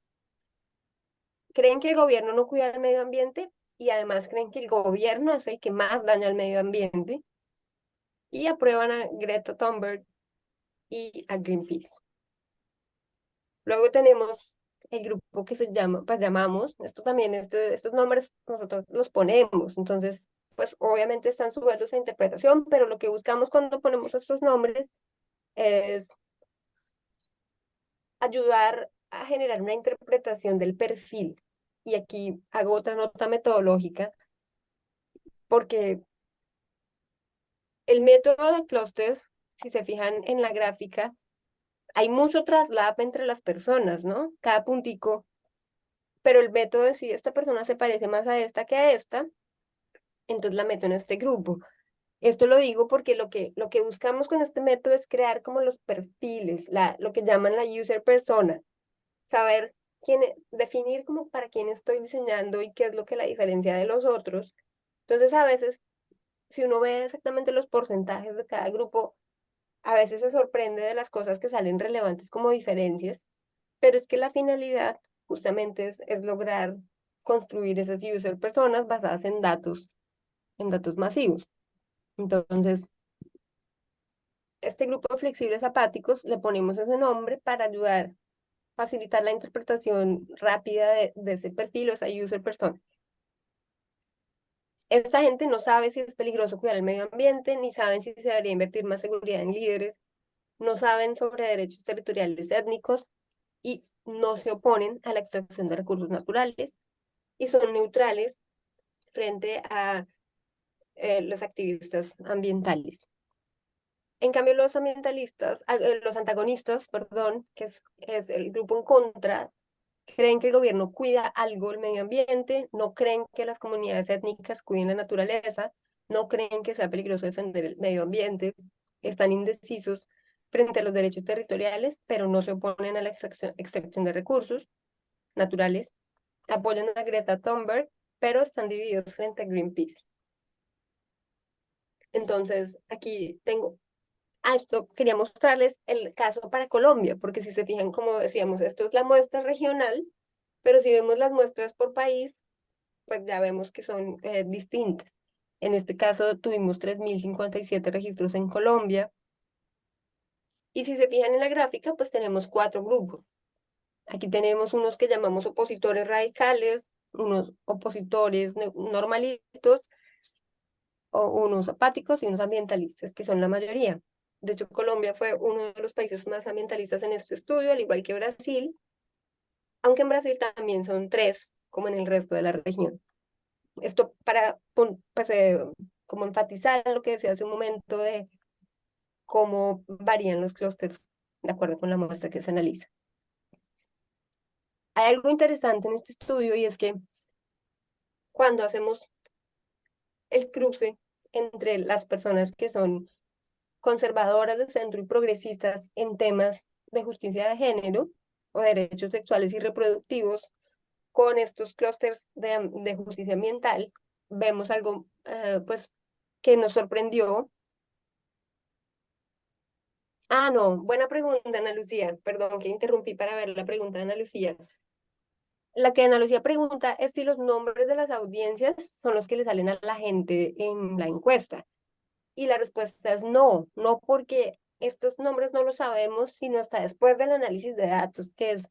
que el gobierno no cuida el medio ambiente y además creen que el gobierno es el que más daña al medio ambiente y aprueban a Greta Thunberg y a Greenpeace. Luego tenemos el grupo que se llama, pues llamamos, esto también, estos nombres nosotros los ponemos, entonces, pues obviamente están sujetos a interpretación, pero lo que buscamos cuando ponemos estos nombres es ayudar a generar una interpretación del perfil. Y aquí hago otra nota metodológica, porque el método de clústeres, si se fijan en la gráfica, hay mucho traslap entre las personas, ¿no? Cada puntico, pero el método de si esta persona se parece más a esta que a esta, entonces la meto en este grupo. Esto lo digo porque lo que buscamos con este método es crear como los perfiles, lo que llaman la user persona, saber definir como para quién estoy diseñando y qué es lo que la diferencia de los otros. Entonces, a veces, si uno ve exactamente los porcentajes de cada grupo, a veces se sorprende de las cosas que salen relevantes como diferencias, pero es que la finalidad justamente es lograr construir esas user personas basadas en datos masivos. Entonces, este grupo de flexibles apáticos le ponemos ese nombre para ayudar, facilitar la interpretación rápida de ese perfil o esa user persona. Esta gente no sabe si es peligroso cuidar el medio ambiente, ni saben si se debería invertir más seguridad en líderes, no saben sobre derechos territoriales étnicos y no se oponen a la extracción de recursos naturales y son neutrales frente a los activistas ambientales. En cambio, los antagonistas, perdón, que es el grupo en contra, creen que el gobierno cuida algo el medio ambiente, no creen que las comunidades étnicas cuiden la naturaleza, no creen que sea peligroso defender el medio ambiente, están indecisos frente a los derechos territoriales, pero no se oponen a la extracción de recursos naturales, apoyan a Greta Thunberg, pero están divididos frente a Greenpeace. Entonces, aquí tengo esto quería mostrarles el caso para Colombia, porque si se fijan, como decíamos, esto es la muestra regional, pero si vemos las muestras por país, pues ya vemos que son distintas. En este caso tuvimos 3.057 registros en Colombia, y si se fijan en la gráfica, pues tenemos 4 grupos. Aquí tenemos unos que llamamos opositores radicales, unos opositores normalitos, o unos apáticos y unos ambientalistas, que son la mayoría. De hecho, Colombia fue uno de los países más ambientalistas en este estudio, al igual que Brasil. aunque en Brasil también son 3, como en el resto de la región. Esto para pues, como enfatizar lo que decía hace un momento de cómo varían los clústeres de acuerdo con la muestra que se analiza. Hay algo interesante en este estudio y es que cuando hacemos el cruce entre las personas que son conservadoras de centro y progresistas en temas de justicia de género o derechos sexuales y reproductivos con estos clústeres de justicia ambiental, vemos algo pues que nos sorprendió. Ah, no, buena pregunta, Ana Lucía. Perdón que interrumpí para ver la pregunta de Ana Lucía. La que Ana Lucía pregunta es si los nombres de las audiencias son los que le salen a la gente en la encuesta. Y la respuesta es no, no porque estos nombres no los sabemos sino hasta después del análisis de datos, que es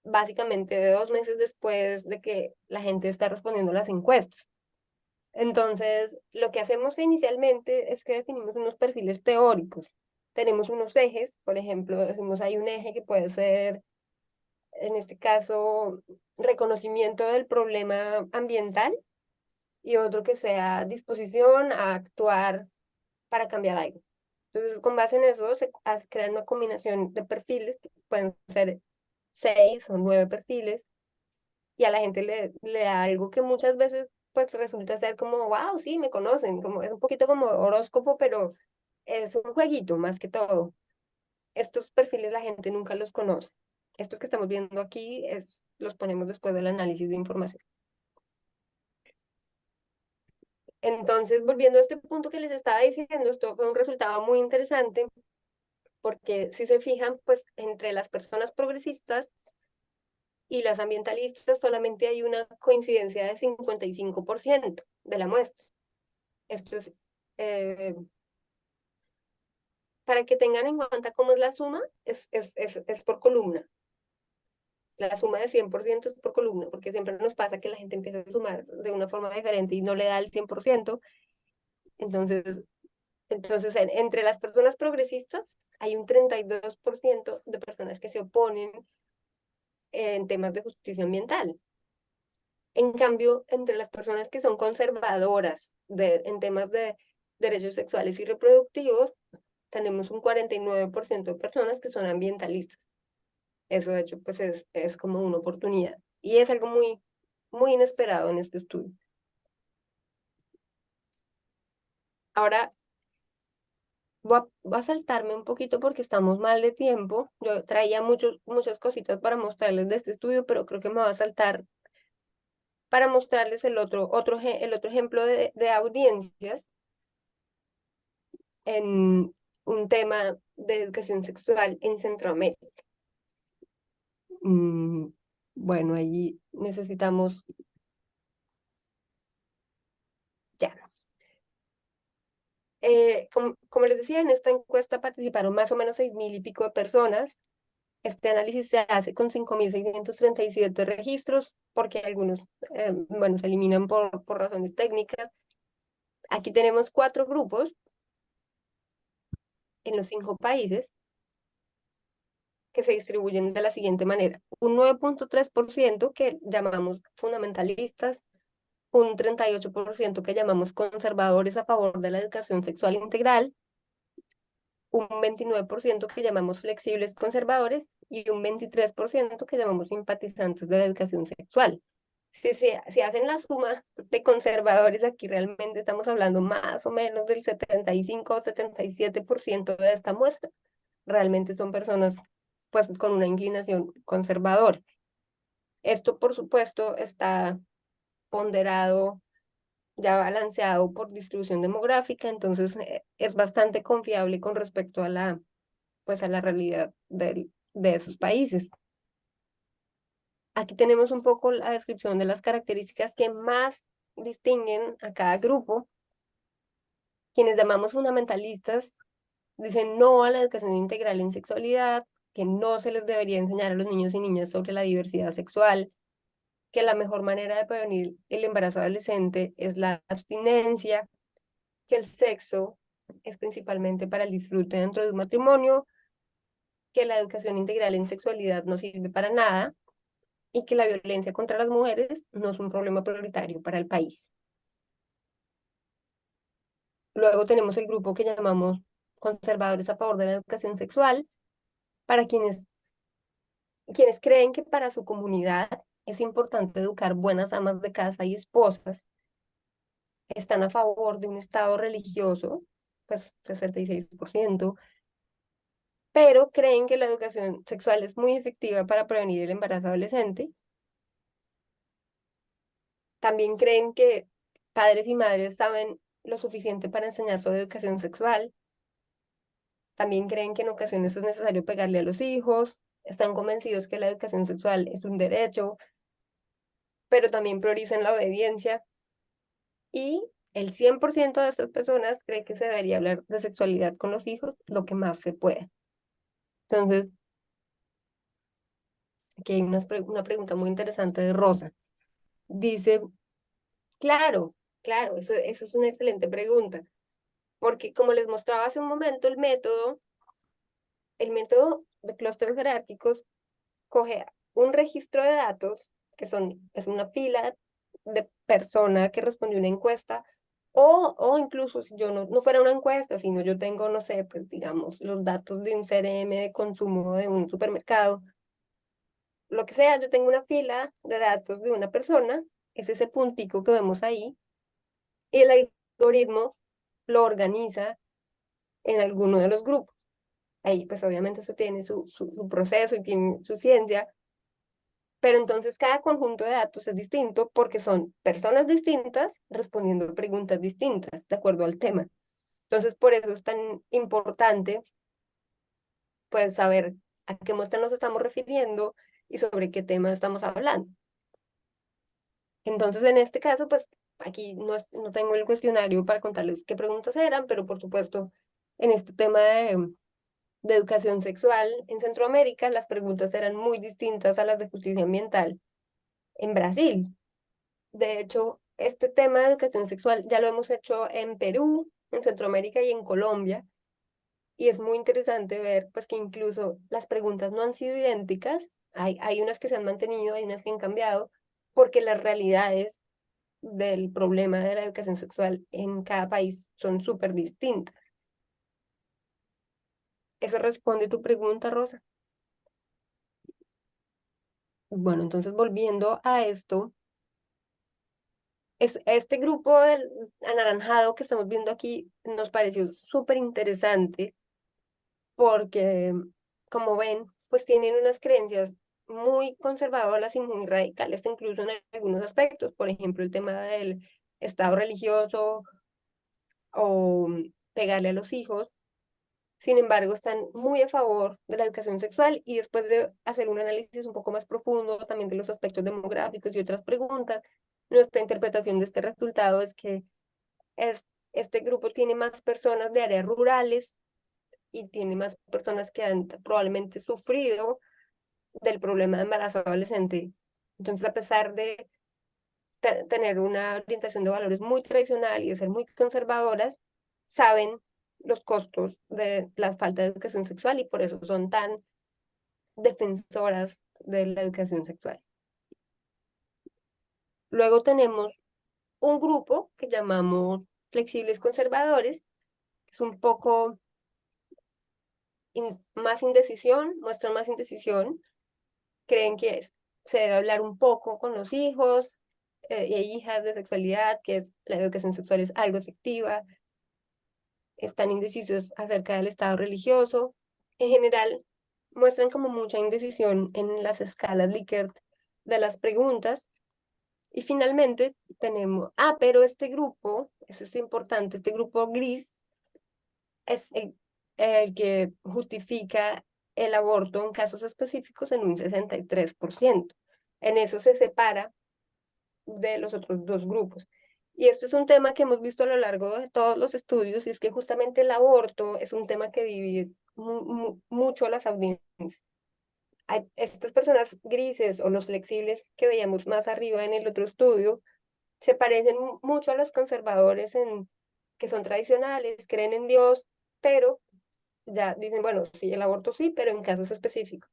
básicamente de 2 meses después de que la gente está respondiendo las encuestas. Entonces, lo que hacemos inicialmente es que definimos unos perfiles teóricos. Tenemos unos ejes, por ejemplo, decimos hay un eje que puede ser, en este caso, reconocimiento del problema ambiental y otro que sea disposición a actuar para cambiar algo. Entonces, con base en eso, se crea una combinación de perfiles, que pueden ser 6 o 9 perfiles, y a la gente le da algo que muchas veces pues resulta ser como, wow, sí, me conocen, como, es un poquito como horóscopo, pero es un jueguito más que todo. Estos perfiles la gente nunca los conoce. Estos que estamos viendo aquí los ponemos después del análisis de información. Entonces, volviendo a este punto que les estaba diciendo, esto fue un resultado muy interesante, porque si se fijan, pues entre las personas progresistas y las ambientalistas solamente hay una coincidencia de 55% de la muestra. Esto es, eh, para que tengan en cuenta cómo es la suma, es por columna. La suma de 100% es por columna, porque siempre nos pasa que la gente empieza a sumar de una forma diferente y no le da el 100%. Entonces entre las personas progresistas hay un 32% de personas que se oponen en temas de justicia ambiental. En cambio, entre las personas que son conservadoras en temas de derechos sexuales y reproductivos, tenemos un 49% de personas que son ambientalistas. Eso, de hecho, pues es como una oportunidad. Y es algo muy, muy inesperado en este estudio. Ahora, voy a saltarme un poquito porque estamos mal de tiempo. Yo traía muchas cositas para mostrarles de este estudio, pero creo que me va a saltar para mostrarles el otro ejemplo de audiencias en un tema de educación sexual en Centroamérica. Bueno, allí necesitamos, ya. Como les decía, en esta encuesta participaron más o menos 6.000 y pico de personas. Este análisis se hace con 5.637 registros, porque algunos, bueno, se eliminan por razones técnicas. Aquí tenemos 4 grupos en los 5 países que se distribuyen de la siguiente manera. Un 9.3% que llamamos fundamentalistas, un 38% que llamamos conservadores a favor de la educación sexual integral, un 29% que llamamos flexibles conservadores y un 23% que llamamos simpatizantes de la educación sexual. Si hacen la suma de conservadores, aquí realmente estamos hablando más o menos del 75 o 77% de esta muestra. Realmente son personas pues con una inclinación conservadora. Esto, por supuesto, está ponderado, ya balanceado por distribución demográfica, entonces es bastante confiable con respecto a pues a la realidad de esos países. Aquí tenemos un poco la descripción de las características que más distinguen a cada grupo. Quienes llamamos fundamentalistas dicen no a la educación integral en sexualidad, que no se les debería enseñar a los niños y niñas sobre la diversidad sexual, que la mejor manera de prevenir el embarazo adolescente es la abstinencia, que el sexo es principalmente para el disfrute dentro de un matrimonio, que la educación integral en sexualidad no sirve para nada, y que la violencia contra las mujeres no es un problema prioritario para el país. Luego tenemos el grupo que llamamos conservadores a favor de la educación sexual, para quienes creen que para su comunidad es importante educar buenas amas de casa y esposas. Están a favor de un estado religioso, pues 66%, pero creen que la educación sexual es muy efectiva para prevenir el embarazo adolescente. También creen que padres y madres saben lo suficiente para enseñar sobre educación sexual. También creen que en ocasiones es necesario pegarle a los hijos. Están convencidos que la educación sexual es un derecho, pero también priorizan la obediencia. Y el 100% de estas personas cree que se debería hablar de sexualidad con los hijos lo que más se pueda. Entonces, aquí hay una pregunta muy interesante de Rosa. Dice, claro, claro, eso es una excelente pregunta, porque como les mostraba hace un momento, el método de clústeres jerárquicos coge un registro de datos, es una fila de persona que respondió una encuesta, o incluso si yo no fuera una encuesta, sino yo tengo, no sé, pues digamos, los datos de un CRM de consumo de un supermercado, lo que sea, yo tengo una fila de datos de una persona, es ese puntico que vemos ahí, y el algoritmo lo organiza en alguno de los grupos. Ahí pues obviamente eso tiene su proceso y tiene su ciencia, pero entonces cada conjunto de datos es distinto porque son personas distintas respondiendo preguntas distintas de acuerdo al tema. Entonces por eso es tan importante pues saber a qué muestra nos estamos refiriendo y sobre qué tema estamos hablando. Entonces en este caso pues aquí no tengo el cuestionario para contarles qué preguntas eran, pero por supuesto en este tema de educación sexual en Centroamérica las preguntas eran muy distintas a las de justicia ambiental en Brasil. De hecho, este tema de educación sexual ya lo hemos hecho en Perú, en Centroamérica y en Colombia. Y es muy interesante ver pues, que incluso las preguntas no han sido idénticas. Hay unas que se han mantenido, hay unas que han cambiado, porque las realidades del problema de la educación sexual en cada país son súper distintas. ¿Eso responde tu pregunta, Rosa? Bueno, entonces volviendo a esto, este grupo del anaranjado que estamos viendo aquí nos pareció súper interesante porque, como ven, pues tienen unas creencias muy conservadoras y muy radicales, incluso en algunos aspectos, por ejemplo, el tema del estado religioso o pegarle a los hijos. Sin embargo, están muy a favor de la educación sexual y después de hacer un análisis un poco más profundo también de los aspectos demográficos y otras preguntas, nuestra interpretación de este resultado es que este grupo tiene más personas de áreas rurales y tiene más personas que han probablemente sufrido del problema de embarazo adolescente. Entonces, a pesar de tener una orientación de valores muy tradicional y de ser muy conservadoras, saben los costos de la falta de educación sexual y por eso son tan defensoras de la educación sexual. Luego tenemos un grupo que llamamos flexibles conservadores, que es un poco más indecisión, muestran más indecisión, creen que se debe hablar un poco con los hijos y hijas de sexualidad, que la educación sexual es algo efectiva, están indecisos acerca del estado religioso. En general, muestran como mucha indecisión en las escalas Likert de las preguntas. Y finalmente tenemos, pero este grupo, eso es importante, este grupo gris es el que justifica el aborto en casos específicos en un 63%. En eso se separa de los otros dos grupos. Y esto es un tema que hemos visto a lo largo de todos los estudios, y es que justamente el aborto es un tema que divide mucho a las audiencias. Hay estas personas grises o los flexibles que veíamos más arriba en el otro estudio, se parecen mucho a los conservadores que son tradicionales, creen en Dios, pero ya dicen, bueno, sí, el aborto sí, pero en casos específicos.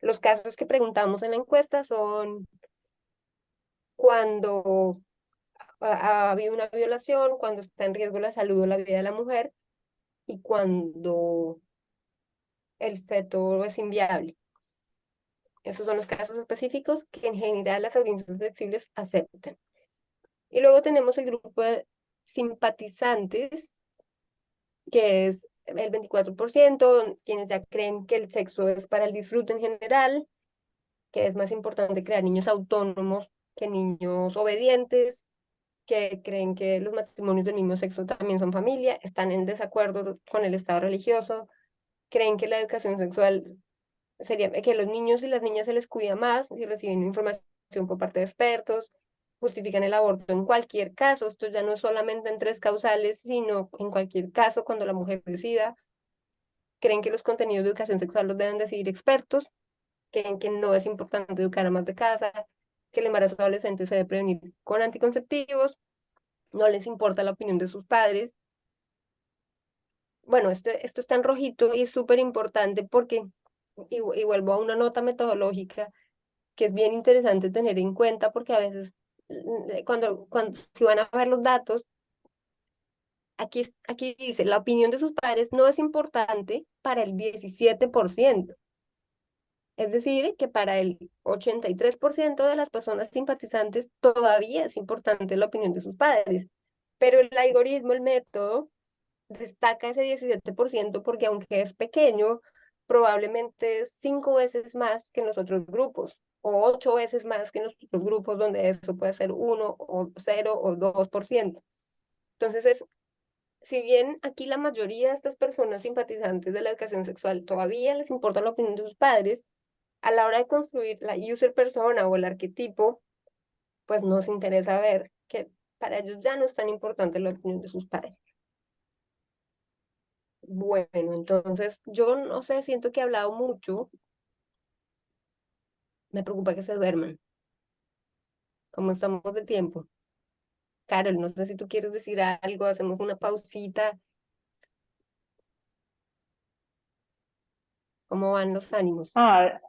Los casos que preguntamos en la encuesta son cuando ha habido una violación, cuando está en riesgo la salud o la vida de la mujer y cuando el feto es inviable. Esos son los casos específicos que en general las audiencias flexibles aceptan. Y luego tenemos el grupo de simpatizantes, que es el 24%, quienes ya creen que el sexo es para el disfrute en general, que es más importante crear niños autónomos que niños obedientes, que creen que los matrimonios del mismo sexo también son familia, están en desacuerdo con el Estado religioso, creen que la educación sexual sería que los niños y las niñas se les cuida más y reciben información por parte de expertos, justifican el aborto en cualquier caso, esto ya no es solamente en tres causales, sino en cualquier caso cuando la mujer decida, creen que los contenidos de educación sexual los deben decidir expertos, creen que no es importante educar a más de casa, que el embarazo adolescente se debe prevenir con anticonceptivos, no les importa la opinión de sus padres. Bueno, esto está en rojito y es súper importante porque, y vuelvo a una nota metodológica, que es bien interesante tener en cuenta porque a veces cuando si van a ver los datos, aquí dice, la opinión de sus padres no es importante para el 17%. Es decir, que para el 83% de las personas simpatizantes todavía es importante la opinión de sus padres. Pero el algoritmo, el método, destaca ese 17% porque aunque es pequeño, probablemente es 5 veces más que en los otros grupos o 8 veces más que en los otros grupos donde eso puede ser 1 o 0 o 2%. Entonces, si bien aquí la mayoría de estas personas simpatizantes de la educación sexual todavía les importa la opinión de sus padres, a la hora de construir la user persona o el arquetipo, pues nos interesa ver que para ellos ya no es tan importante la opinión de sus padres. Bueno, entonces yo no sé, siento que he hablado mucho. Me preocupa que se duerman. ¿Cómo estamos de tiempo? Carol, no sé si tú quieres decir algo, hacemos una pausita. ¿Cómo van los ánimos? Ah,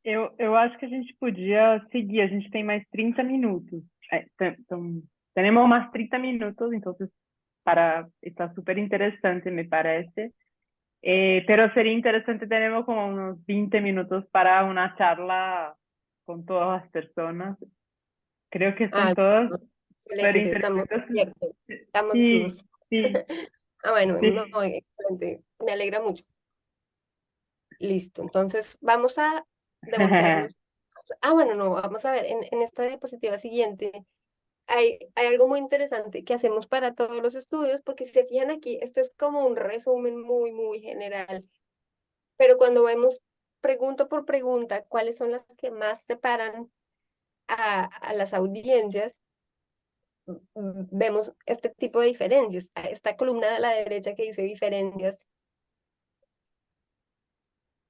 eu acho que a gente podia seguir, a gente tem mais 30 minutos. Tenemos más 30 minutos, entonces está súper interesante, me parece. Pero sería interesante, tenemos como unos 20 minutos para una charla con todas las personas. Creo que están Ah, todas bueno, súper excelente, estamos interesantes. despiertos, estamos Sí, vivos. sí, Ah, bueno, no, sí. excelente, me alegra mucho. Listo, entonces vamos a devolvernos. Ah, bueno, no, vamos a ver, en esta diapositiva siguiente hay algo muy interesante que hacemos para todos los estudios, porque si se fijan aquí, esto es como un resumen muy, muy general, pero cuando vemos pregunta por pregunta cuáles son las que más separan a las audiencias, vemos este tipo de diferencias. Esta columna de la derecha que dice diferencias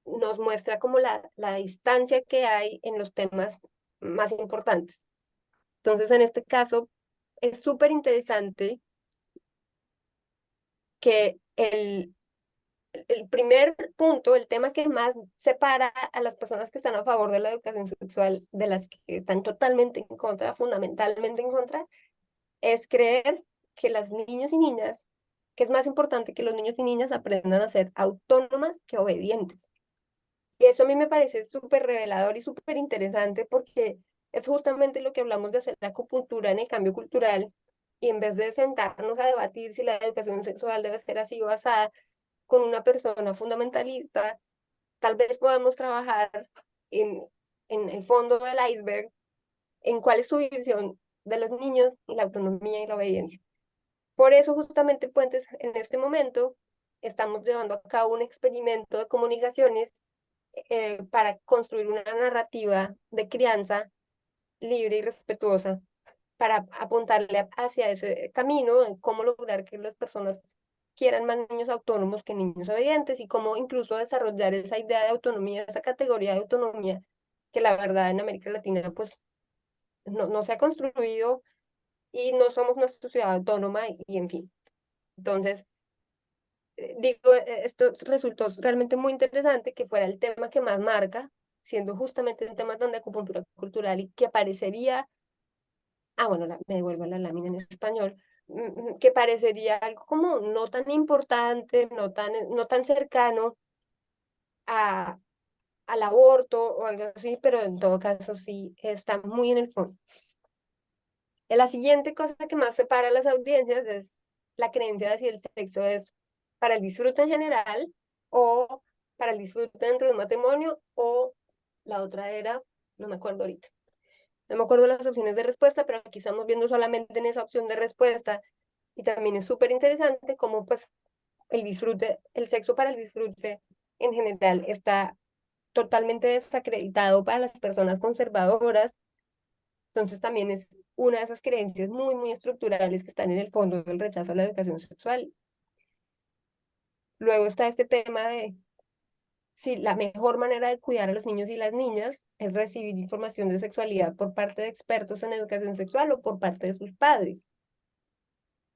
nos muestra como la distancia que hay en los temas más importantes. Entonces, en este caso, es súper interesante que el primer punto, el tema que más separa a las personas que están a favor de la educación sexual de las que están totalmente en contra, fundamentalmente en contra, es creer que las niños y niñas, que es más importante que los niños y niñas aprendan a ser autónomas que obedientes. Y eso a mí me parece súper revelador y súper interesante porque es justamente lo que hablamos de hacer la acupuntura en el cambio cultural y en vez de sentarnos a debatir si la educación sexual debe ser así o así con una persona fundamentalista, tal vez podamos trabajar en, en el fondo del iceberg, en cuál es su visión de los niños y la autonomía y la obediencia. Por eso justamente Puentes en este momento estamos llevando a cabo un experimento de comunicaciones para construir una narrativa de crianza libre y respetuosa para apuntarle hacia ese camino de cómo lograr que las personas quieran más niños autónomos que niños obedientes y cómo incluso desarrollar esa idea de autonomía, esa categoría de autonomía que la verdad en América Latina pues no se ha construido y no somos una sociedad autónoma y en fin. Entonces, digo, esto resultó realmente muy interesante que fuera el tema que más marca. siendo justamente un tema tan de acupuntura cultural y que parecería, bueno, me devuelvo la lámina en español, que parecería algo como no tan importante, no tan cercano a, al aborto o algo así, pero en todo caso sí está muy en el fondo. La siguiente cosa que más separa las audiencias es la creencia de si el sexo es para el disfrute en general o para el disfrute dentro de un matrimonio, o la otra era, no me acuerdo ahorita. No me acuerdo las opciones de respuesta, pero aquí estamos viendo solamente en esa opción de respuesta, y también es súper interesante cómo pues el disfrute, el sexo para el disfrute en general está totalmente desacreditado para las personas conservadoras. Entonces también es una de esas creencias muy, muy estructurales que están en el fondo del rechazo a la educación sexual. Luego está este tema de si la mejor manera de cuidar a los niños y las niñas es recibir información de sexualidad por parte de expertos en educación sexual o por parte de sus padres.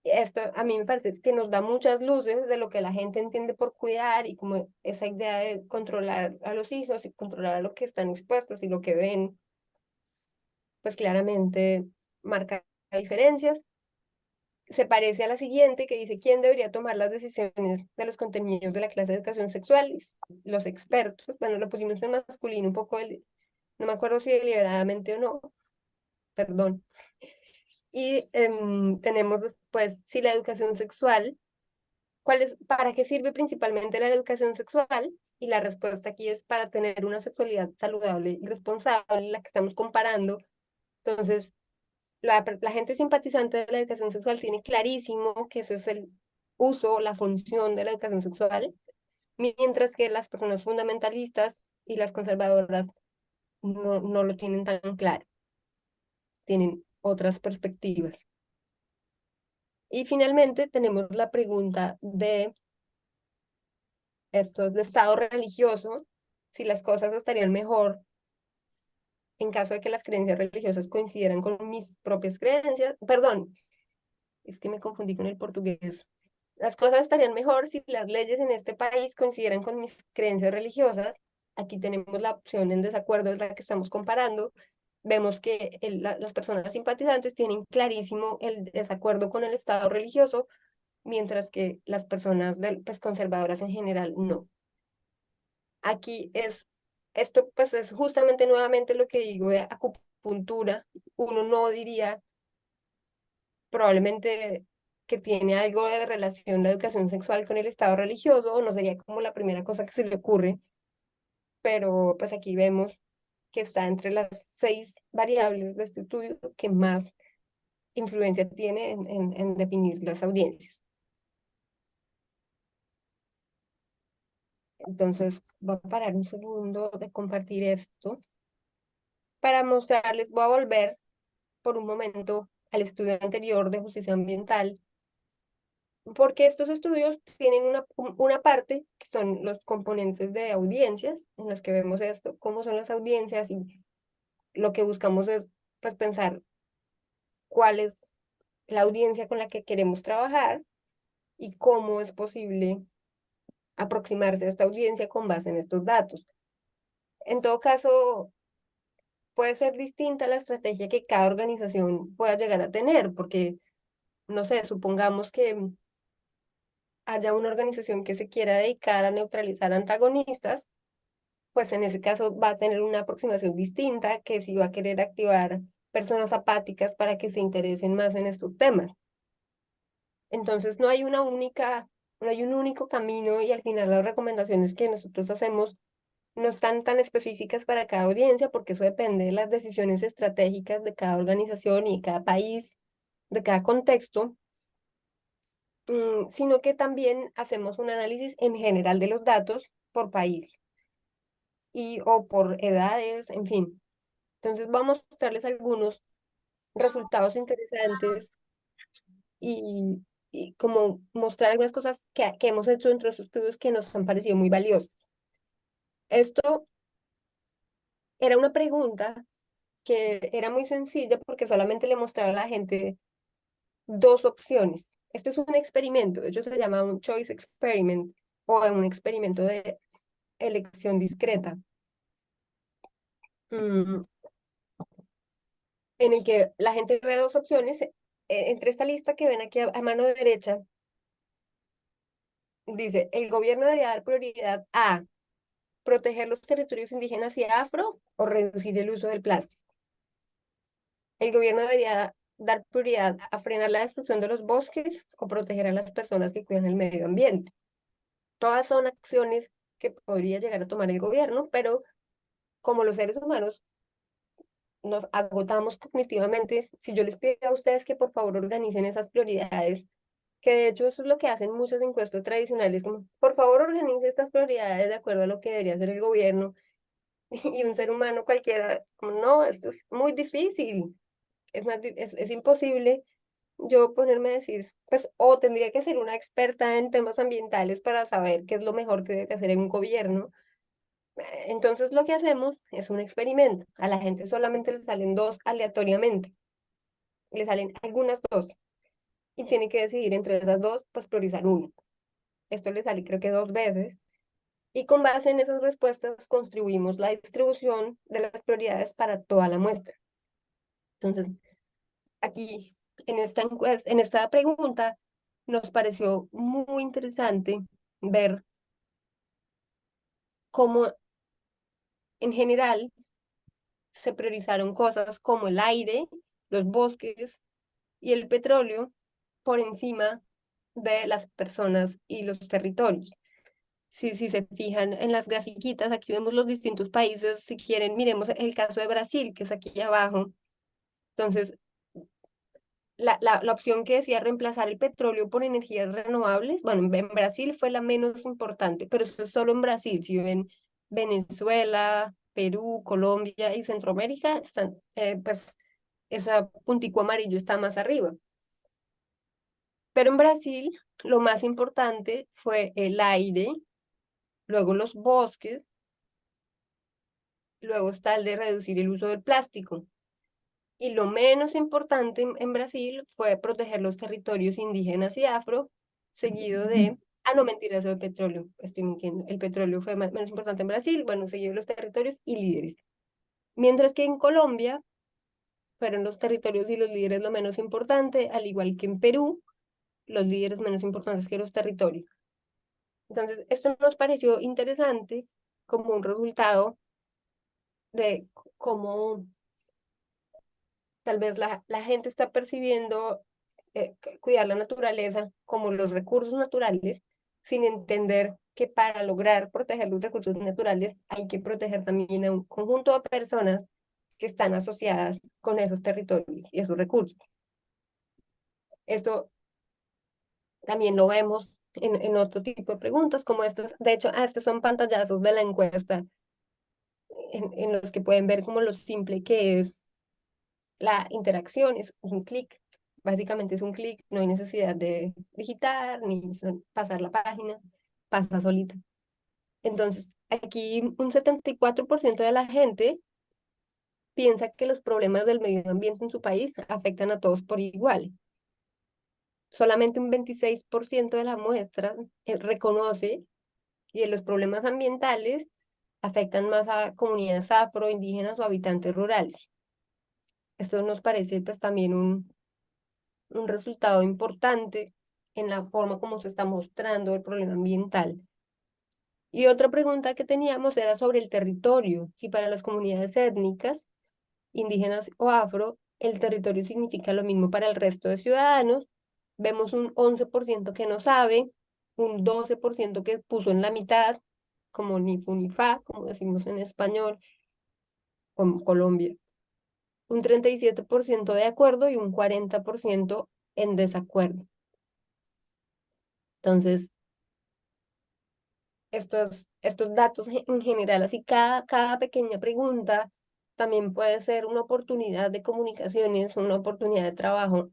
Esto a mí me parece que nos da muchas luces de lo que la gente entiende por cuidar, y como esa idea de controlar a los hijos y controlar a lo que están expuestos y lo que ven, pues claramente marca diferencias. Se parece a la siguiente, que dice quién debería tomar las decisiones de los contenidos de la clase de educación sexual. Los expertos. Bueno, lo pusimos en masculino un poco, no me acuerdo si deliberadamente o no, perdón. Y tenemos después, si la educación sexual, para qué sirve principalmente la educación sexual? Y la respuesta aquí es para tener una sexualidad saludable y responsable, la que estamos comparando. Entonces, la gente simpatizante de la educación sexual tiene clarísimo que ese es el uso, la función de la educación sexual, mientras que las personas fundamentalistas y las conservadoras no lo tienen tan claro, tienen otras perspectivas. Y finalmente tenemos la pregunta de esto es de estado religioso, si las cosas estarían mejor en caso de que las creencias religiosas coincidieran con mis propias creencias. Perdón, es que me confundí con el portugués. Las cosas estarían mejor si las leyes en este país coincidieran con mis creencias religiosas. Aquí tenemos la opción en desacuerdo, es la que estamos comparando. Vemos que las personas simpatizantes tienen clarísimo el desacuerdo con el Estado religioso, mientras que las personas pues, conservadoras en general no. Aquí esto pues es justamente nuevamente lo que digo de acupuntura. Uno no diría probablemente que tiene algo de relación la educación sexual con el estado religioso, no sería como la primera cosa que se le ocurre, pero pues aquí vemos que está entre las 6 variables de este estudio que más influencia tiene en definir las audiencias. Entonces, voy a parar un segundo de compartir esto para mostrarles, voy a volver por un momento al estudio anterior de justicia ambiental, porque estos estudios tienen una parte que son los componentes de audiencias, en los que vemos esto, cómo son las audiencias, y lo que buscamos es pues, pensar cuál es la audiencia con la que queremos trabajar y cómo es posible aproximarse a esta audiencia con base en estos datos. En todo caso, puede ser distinta la estrategia que cada organización pueda llegar a tener, porque, no sé, supongamos que haya una organización que se quiera dedicar a neutralizar antagonistas, pues en ese caso va a tener una aproximación distinta que si va a querer activar personas apáticas para que se interesen más en estos temas. Entonces no hay no hay un único camino, y al final las recomendaciones que nosotros hacemos no están tan específicas para cada audiencia, porque eso depende de las decisiones estratégicas de cada organización y de cada país, de cada contexto, sino que también hacemos un análisis en general de los datos por país o por edades, en fin. Entonces vamos a mostrarles algunos resultados interesantes y, y como mostrar algunas cosas que hemos hecho dentro de esos estudios que nos han parecido muy valiosas. Esto era una pregunta que era muy sencilla porque solamente le mostraba a la gente 2 opciones. Esto es un experimento, de hecho se llama un choice experiment o un experimento de elección discreta. mm, en el que la gente ve dos opciones. Entre esta lista que ven aquí a mano derecha, dice, el gobierno debería dar prioridad a proteger los territorios indígenas y afro o reducir el uso del plástico. El gobierno debería dar prioridad a frenar la destrucción de los bosques o proteger a las personas que cuidan el medio ambiente. Todas son acciones que podría llegar a tomar el gobierno, pero como los seres humanos nos agotamos cognitivamente, si yo les pido a ustedes que por favor organicen esas prioridades, que de hecho eso es lo que hacen muchas encuestas tradicionales, como por favor organice estas prioridades de acuerdo a lo que debería hacer el gobierno, y un ser humano cualquiera, como no, esto es muy difícil, es imposible yo ponerme a decir, pues, o tendría que ser una experta en temas ambientales para saber qué es lo mejor que debe hacer en un gobierno. Entonces lo que hacemos es un experimento. A la gente solamente le salen dos aleatoriamente, le salen algunas dos, y tiene que decidir entre esas dos, pues priorizar una. Esto le sale creo que 2 veces, y con base en esas respuestas construimos la distribución de las prioridades para toda la muestra. Entonces, aquí, en esta pregunta, nos pareció muy interesante ver cómo en general se priorizaron cosas como el aire, los bosques y el petróleo por encima de las personas y los territorios. Si se fijan en las grafiquitas, aquí vemos los distintos países. Si quieren, miremos el caso de Brasil, que es aquí abajo. Entonces, la opción que decía reemplazar el petróleo por energías renovables, bueno, en Brasil fue la menos importante, pero eso es solo en Brasil. Si ven Venezuela, Perú, Colombia y Centroamérica, están, pues, ese puntico amarillo está más arriba. Pero en Brasil, lo más importante fue el aire, luego los bosques, luego está el de reducir el uso del plástico. Y lo menos importante en Brasil fue proteger los territorios indígenas y afro, seguido de, ah, no, mentiras, el petróleo, estoy mintiendo, el petróleo fue menos importante en Brasil, bueno, seguido de los territorios y líderes. Mientras que en Colombia fueron los territorios y los líderes lo menos importante, al igual que en Perú, los líderes menos importantes que los territorios. Entonces, esto nos pareció interesante como un resultado de cómo tal vez la gente está percibiendo cuidar la naturaleza como los recursos naturales, sin entender que para lograr proteger los recursos naturales hay que proteger también a un conjunto de personas que están asociadas con esos territorios y esos recursos. Esto también lo vemos en otro tipo de preguntas como estos. De hecho, estos son pantallazos de la encuesta en los que pueden ver como lo simple que es la interacción, es un clic. Básicamente es un clic, no hay necesidad de digitar ni pasar la página, pasa solita. Entonces, aquí un 74% de la gente piensa que los problemas del medio ambiente en su país afectan a todos por igual. Solamente un 26% de la muestra reconoce que los problemas ambientales afectan más a comunidades afro, indígenas o habitantes rurales. Esto nos parece pues también un resultado importante en la forma como se está mostrando el problema ambiental. Y otra pregunta que teníamos era sobre el territorio, si para las comunidades étnicas, indígenas o afro, el territorio significa lo mismo para el resto de ciudadanos. Vemos un 11% que no sabe, un 12% que puso en la mitad, como ni fu ni fa, como decimos en español, como Colombia. Un 37% de acuerdo y un 40% en desacuerdo. Entonces, estos datos en general, así cada pequeña pregunta también puede ser una oportunidad de comunicaciones, una oportunidad de trabajo,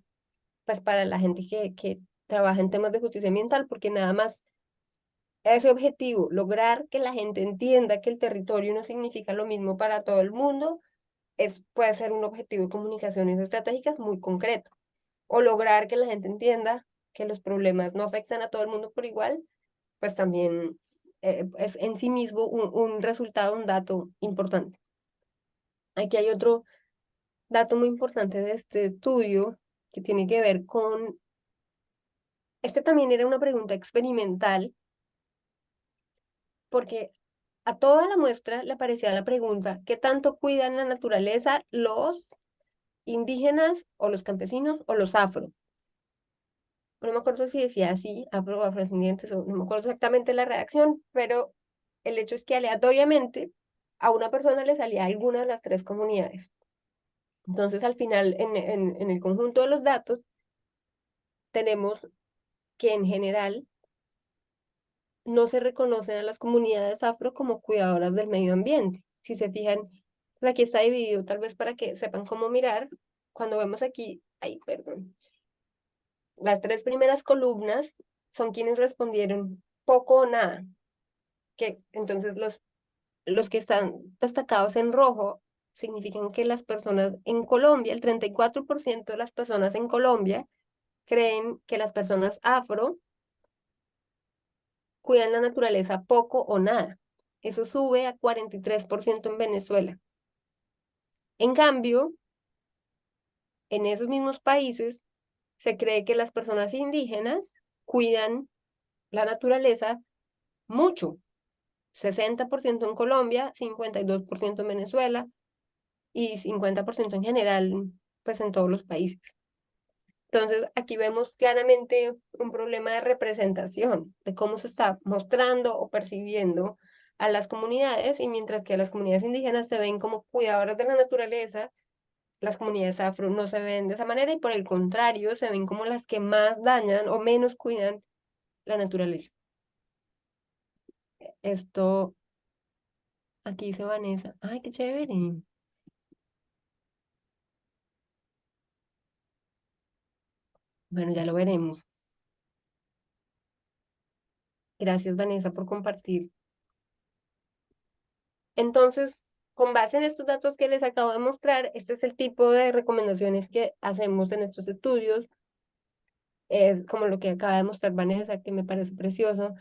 pues para la gente que trabaja en temas de justicia ambiental, porque nada más ese objetivo, lograr que la gente entienda que el territorio no significa lo mismo para todo el mundo, puede ser un objetivo de comunicaciones estratégicas muy concreto. O lograr que la gente entienda que los problemas no afectan a todo el mundo por igual, pues también es en sí mismo un resultado, un dato importante. Aquí hay otro dato muy importante de este estudio que tiene que ver con, este también era una pregunta experimental, porque a toda la muestra le aparecía la pregunta, ¿qué tanto cuidan la naturaleza los indígenas o los campesinos o los afro? No me acuerdo si decía así, afro o afrodescendientes, o no me acuerdo exactamente la redacción, pero el hecho es que aleatoriamente a una persona le salía alguna de las tres comunidades. Entonces, al final, en el conjunto de los datos, tenemos que en general no se reconocen a las comunidades afro como cuidadoras del medio ambiente. Si se fijan, pues aquí está dividido, tal vez para que sepan cómo mirar. Cuando vemos aquí, ay, perdón, las tres primeras columnas son quienes respondieron poco o nada, que entonces los que están destacados en rojo significan que las personas en Colombia, el 34% de las personas en Colombia creen que las personas afro cuidan la naturaleza poco o nada. Eso sube a 43% en Venezuela. En cambio, en esos mismos países se cree que las personas indígenas cuidan la naturaleza mucho. 60% en Colombia, 52% en Venezuela y 50% en general, pues en todos los países. Entonces, aquí vemos claramente un problema de representación, de cómo se está mostrando o percibiendo a las comunidades, y mientras que a las comunidades indígenas se ven como cuidadoras de la naturaleza, las comunidades afro no se ven de esa manera y por el contrario, se ven como las que más dañan o menos cuidan la naturaleza. Esto, aquí dice Vanessa. Ay, qué chévere. Bueno, ya lo veremos. Gracias, Vanessa, por compartir. Entonces, con base en estos datos que les acabo de mostrar, este es el tipo de recomendaciones que hacemos en estos estudios. Es como lo que acaba de mostrar Vanessa, que me parece precioso,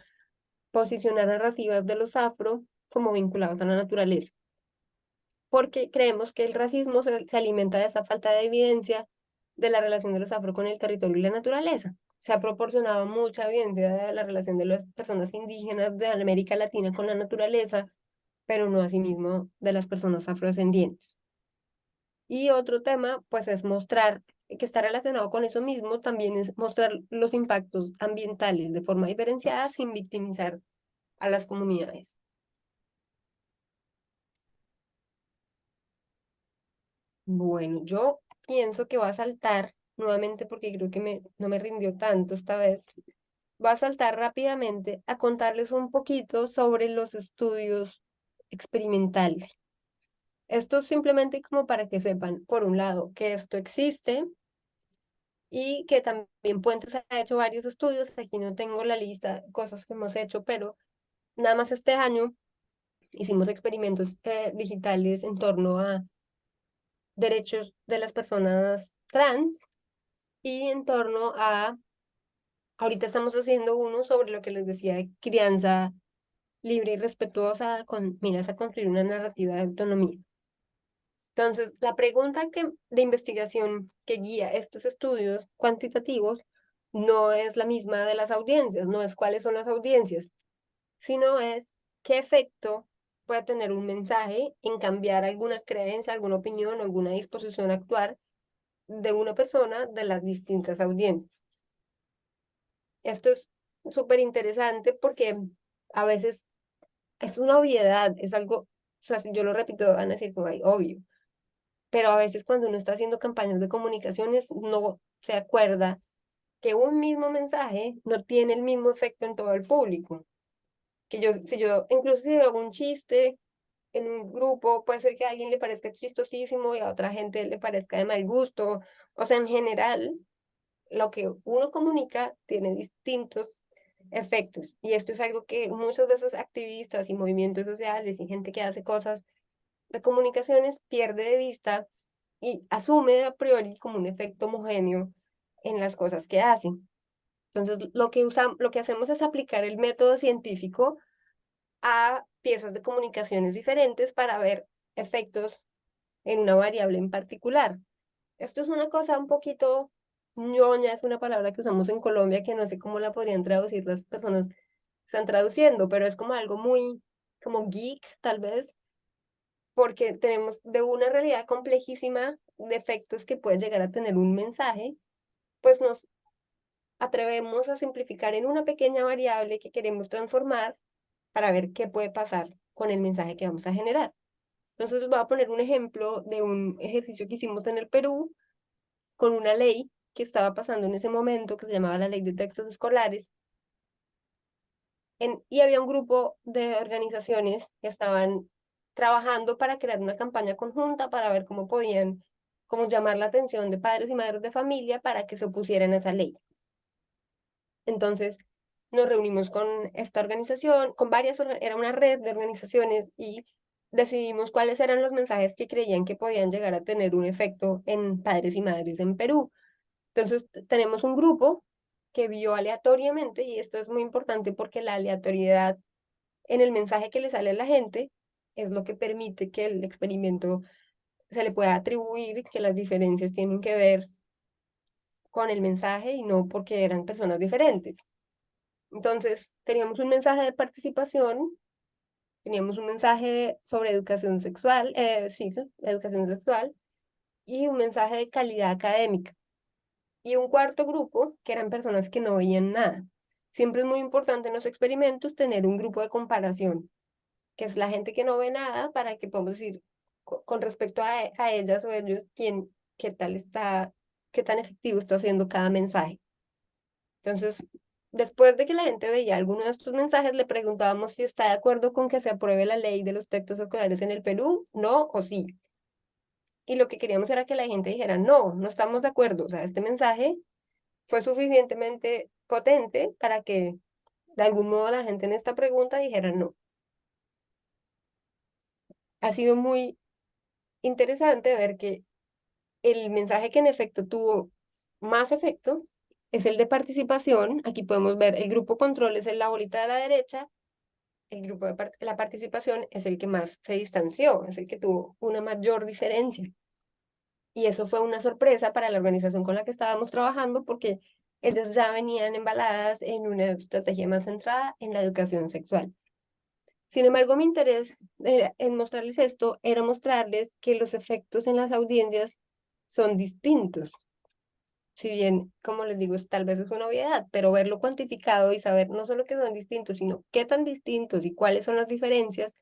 posicionar narrativas de los afro como vinculados a la naturaleza. Porque creemos que el racismo se alimenta de esa falta de evidencia de la relación de los afro con el territorio y la naturaleza. Se ha proporcionado mucha evidencia de la relación de las personas indígenas de América Latina con la naturaleza, pero no asimismo de las personas afrodescendientes. Y otro tema, pues, es mostrar que está relacionado con eso mismo, también es mostrar los impactos ambientales de forma diferenciada sin victimizar a las comunidades. Bueno, yo pienso que va a saltar nuevamente porque creo que no me rindió tanto esta vez. Va a saltar rápidamente a contarles un poquito sobre los estudios experimentales. Esto simplemente como para que sepan, por un lado, que esto existe y que también Puentes ha hecho varios estudios. Aquí no tengo la lista de cosas que hemos hecho, pero nada más este año hicimos experimentos digitales en torno a derechos de las personas trans y en torno a, ahorita estamos haciendo uno sobre lo que les decía de crianza libre y respetuosa con miras a construir una narrativa de autonomía. Entonces, la pregunta de investigación que guía estos estudios cuantitativos no es la misma de las audiencias, no es cuáles son las audiencias, sino es qué efecto puede tener un mensaje en cambiar alguna creencia, alguna opinión, alguna disposición a actuar de una persona de las distintas audiencias. Esto es súper interesante porque a veces es una obviedad, es algo, o sea, si yo lo repito, van a decir como, ay, obvio, pero a veces cuando uno está haciendo campañas de comunicaciones no se acuerda que un mismo mensaje no tiene el mismo efecto en todo el público. Que si yo incluso si hago un chiste en un grupo, puede ser que a alguien le parezca chistosísimo y a otra gente le parezca de mal gusto. O sea, en general, lo que uno comunica tiene distintos efectos. Y esto es algo que muchas veces activistas y movimientos sociales y gente que hace cosas de comunicaciones pierde de vista y asume a priori como un efecto homogéneo en las cosas que hacen. Entonces, lo que hacemos es aplicar el método científico a piezas de comunicaciones diferentes para ver efectos en una variable en particular. Esto es una cosa un poquito ñoña, es una palabra que usamos en Colombia que no sé cómo la podrían traducir las personas que están traduciendo, pero es como algo muy, como geek, tal vez, porque tenemos de una realidad complejísima de efectos que puede llegar a tener un mensaje, pues nos atrevemos a simplificar en una pequeña variable que queremos transformar para ver qué puede pasar con el mensaje que vamos a generar. Entonces les voy a poner un ejemplo de un ejercicio que hicimos en el Perú con una ley que estaba pasando en ese momento, que se llamaba la Ley de Textos Escolares, y había un grupo de organizaciones que estaban trabajando para crear una campaña conjunta para ver cómo podían como llamar la atención de padres y madres de familia para que se opusieran a esa ley. Entonces nos reunimos con esta organización, con varias, era una red de organizaciones y decidimos cuáles eran los mensajes que creían que podían llegar a tener un efecto en padres y madres en Perú. Entonces tenemos un grupo que vio aleatoriamente, y esto es muy importante porque la aleatoriedad en el mensaje que le sale a la gente es lo que permite que el experimento se le pueda atribuir que las diferencias tienen que ver con el mensaje y no porque eran personas diferentes. Entonces, teníamos un mensaje de participación, teníamos un mensaje sobre educación sexual, sí, educación sexual, y un mensaje de calidad académica. Y un cuarto grupo, que eran personas que no veían nada. Siempre es muy importante en los experimentos tener un grupo de comparación, que es la gente que no ve nada, para que podamos decir con respecto a ellas o ellos, qué tal está, qué tan efectivo está haciendo cada mensaje. Entonces, después de que la gente veía alguno de estos mensajes, le preguntábamos si está de acuerdo con que se apruebe la ley de los textos escolares en el Perú, no o sí. Y lo que queríamos era que la gente dijera, no, no estamos de acuerdo. O sea, este mensaje fue suficientemente potente para que de algún modo la gente en esta pregunta dijera no. Ha sido muy interesante ver que el mensaje que en efecto tuvo más efecto es el de participación. Aquí podemos ver el grupo control es en la bolita de la derecha, el grupo de la participación es el que más se distanció, es el que tuvo una mayor diferencia. Y eso fue una sorpresa para la organización con la que estábamos trabajando porque ellas ya venían embaladas en una estrategia más centrada en la educación sexual. Sin embargo, mi interés en mostrarles esto era mostrarles que los efectos en las audiencias son distintos. Si bien, como les digo, tal vez es una obviedad, pero verlo cuantificado y saber no solo que son distintos, sino qué tan distintos y cuáles son las diferencias,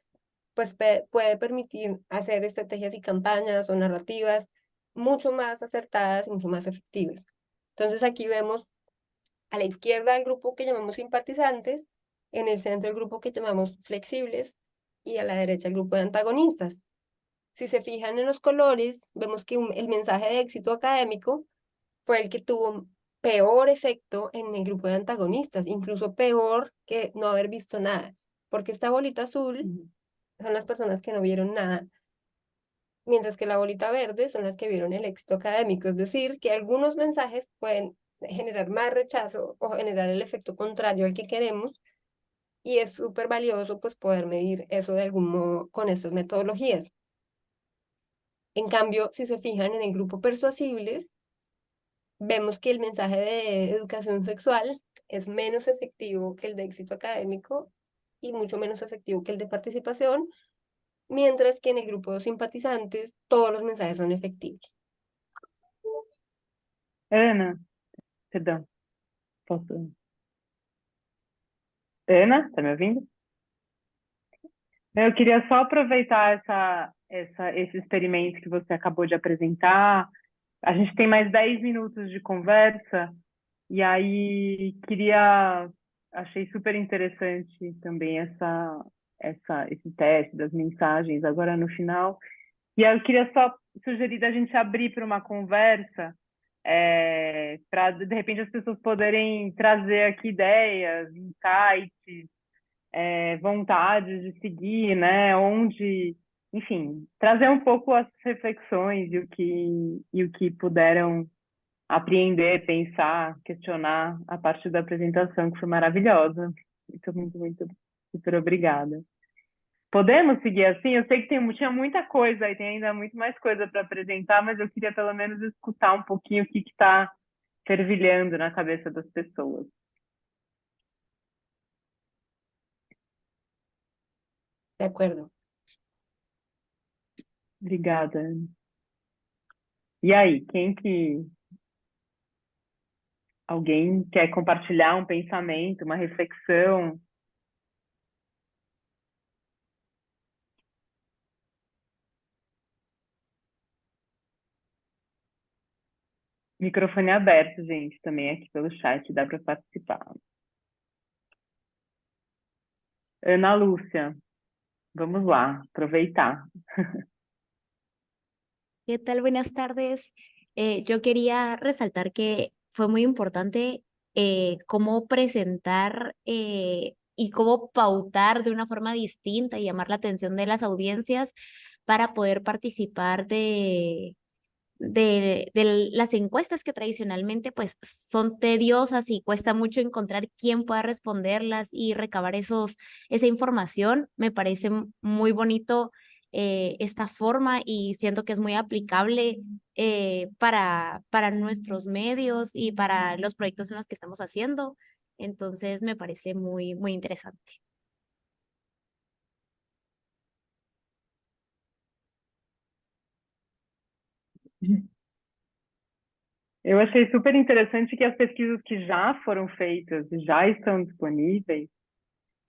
pues puede permitir hacer estrategias y campañas o narrativas mucho más acertadas y mucho más efectivas. Entonces aquí vemos a la izquierda el grupo que llamamos simpatizantes, en el centro el grupo que llamamos flexibles y a la derecha el grupo de antagonistas. Si se fijan en los colores, vemos que el mensaje de éxito académico fue el que tuvo peor efecto en el grupo de antagonistas, incluso peor que no haber visto nada, porque esta bolita azul son las personas que no vieron nada, mientras que la bolita verde son las que vieron el éxito académico, es decir, que algunos mensajes pueden generar más rechazo o generar el efecto contrario al que queremos, y es súper valioso pues poder medir eso de algún modo con estas metodologías. En cambio, si se fijan en el grupo persuasibles, vemos que el mensaje de educación sexual es menos efectivo que el de éxito académico y mucho menos efectivo que el de participación, mientras que en el grupo de simpatizantes todos los mensajes son efectivos. Ana, perdão, posso? Ana, tá me ouvindo? Eu queria só aproveitar esse experimento que você acabou de apresentar. A gente tem mais 10 minutos de conversa, e aí achei super interessante também esse teste das mensagens agora no final. E aí eu queria só sugerir da gente abrir para uma conversa, para de repente as pessoas poderem trazer aqui ideias, insights, vontades de seguir, né? Enfim, trazer um pouco as reflexões e o que puderam apreender, pensar, questionar a partir da apresentação, que foi maravilhosa. Muito, muito, muito, super obrigada. Podemos seguir assim? Eu sei que tinha muita coisa e tem ainda muito mais coisa para apresentar, mas eu queria pelo menos escutar um pouquinho o que está fervilhando na cabeça das pessoas. De acuerdo. Obrigada. E aí, alguém quer compartilhar um pensamento, uma reflexão? Microfone aberto, gente, também aqui pelo chat, dá para participar. Ana Lúcia, vamos lá, aproveitar. ¿Qué tal? Buenas tardes. Yo quería resaltar que fue muy importante cómo presentar y cómo pautar de una forma distinta y llamar la atención de las audiencias para poder participar de las encuestas que tradicionalmente pues son tediosas y cuesta mucho encontrar quién pueda responderlas y recabar esa información. Me parece muy bonito esta forma y siento que es muy aplicable para nuestros medios y para los proyectos en los que estamos haciendo. Entonces me parece muy, muy interesante. Eu achei super interessante que as pesquisas que já foram feitas e já estão disponíveis,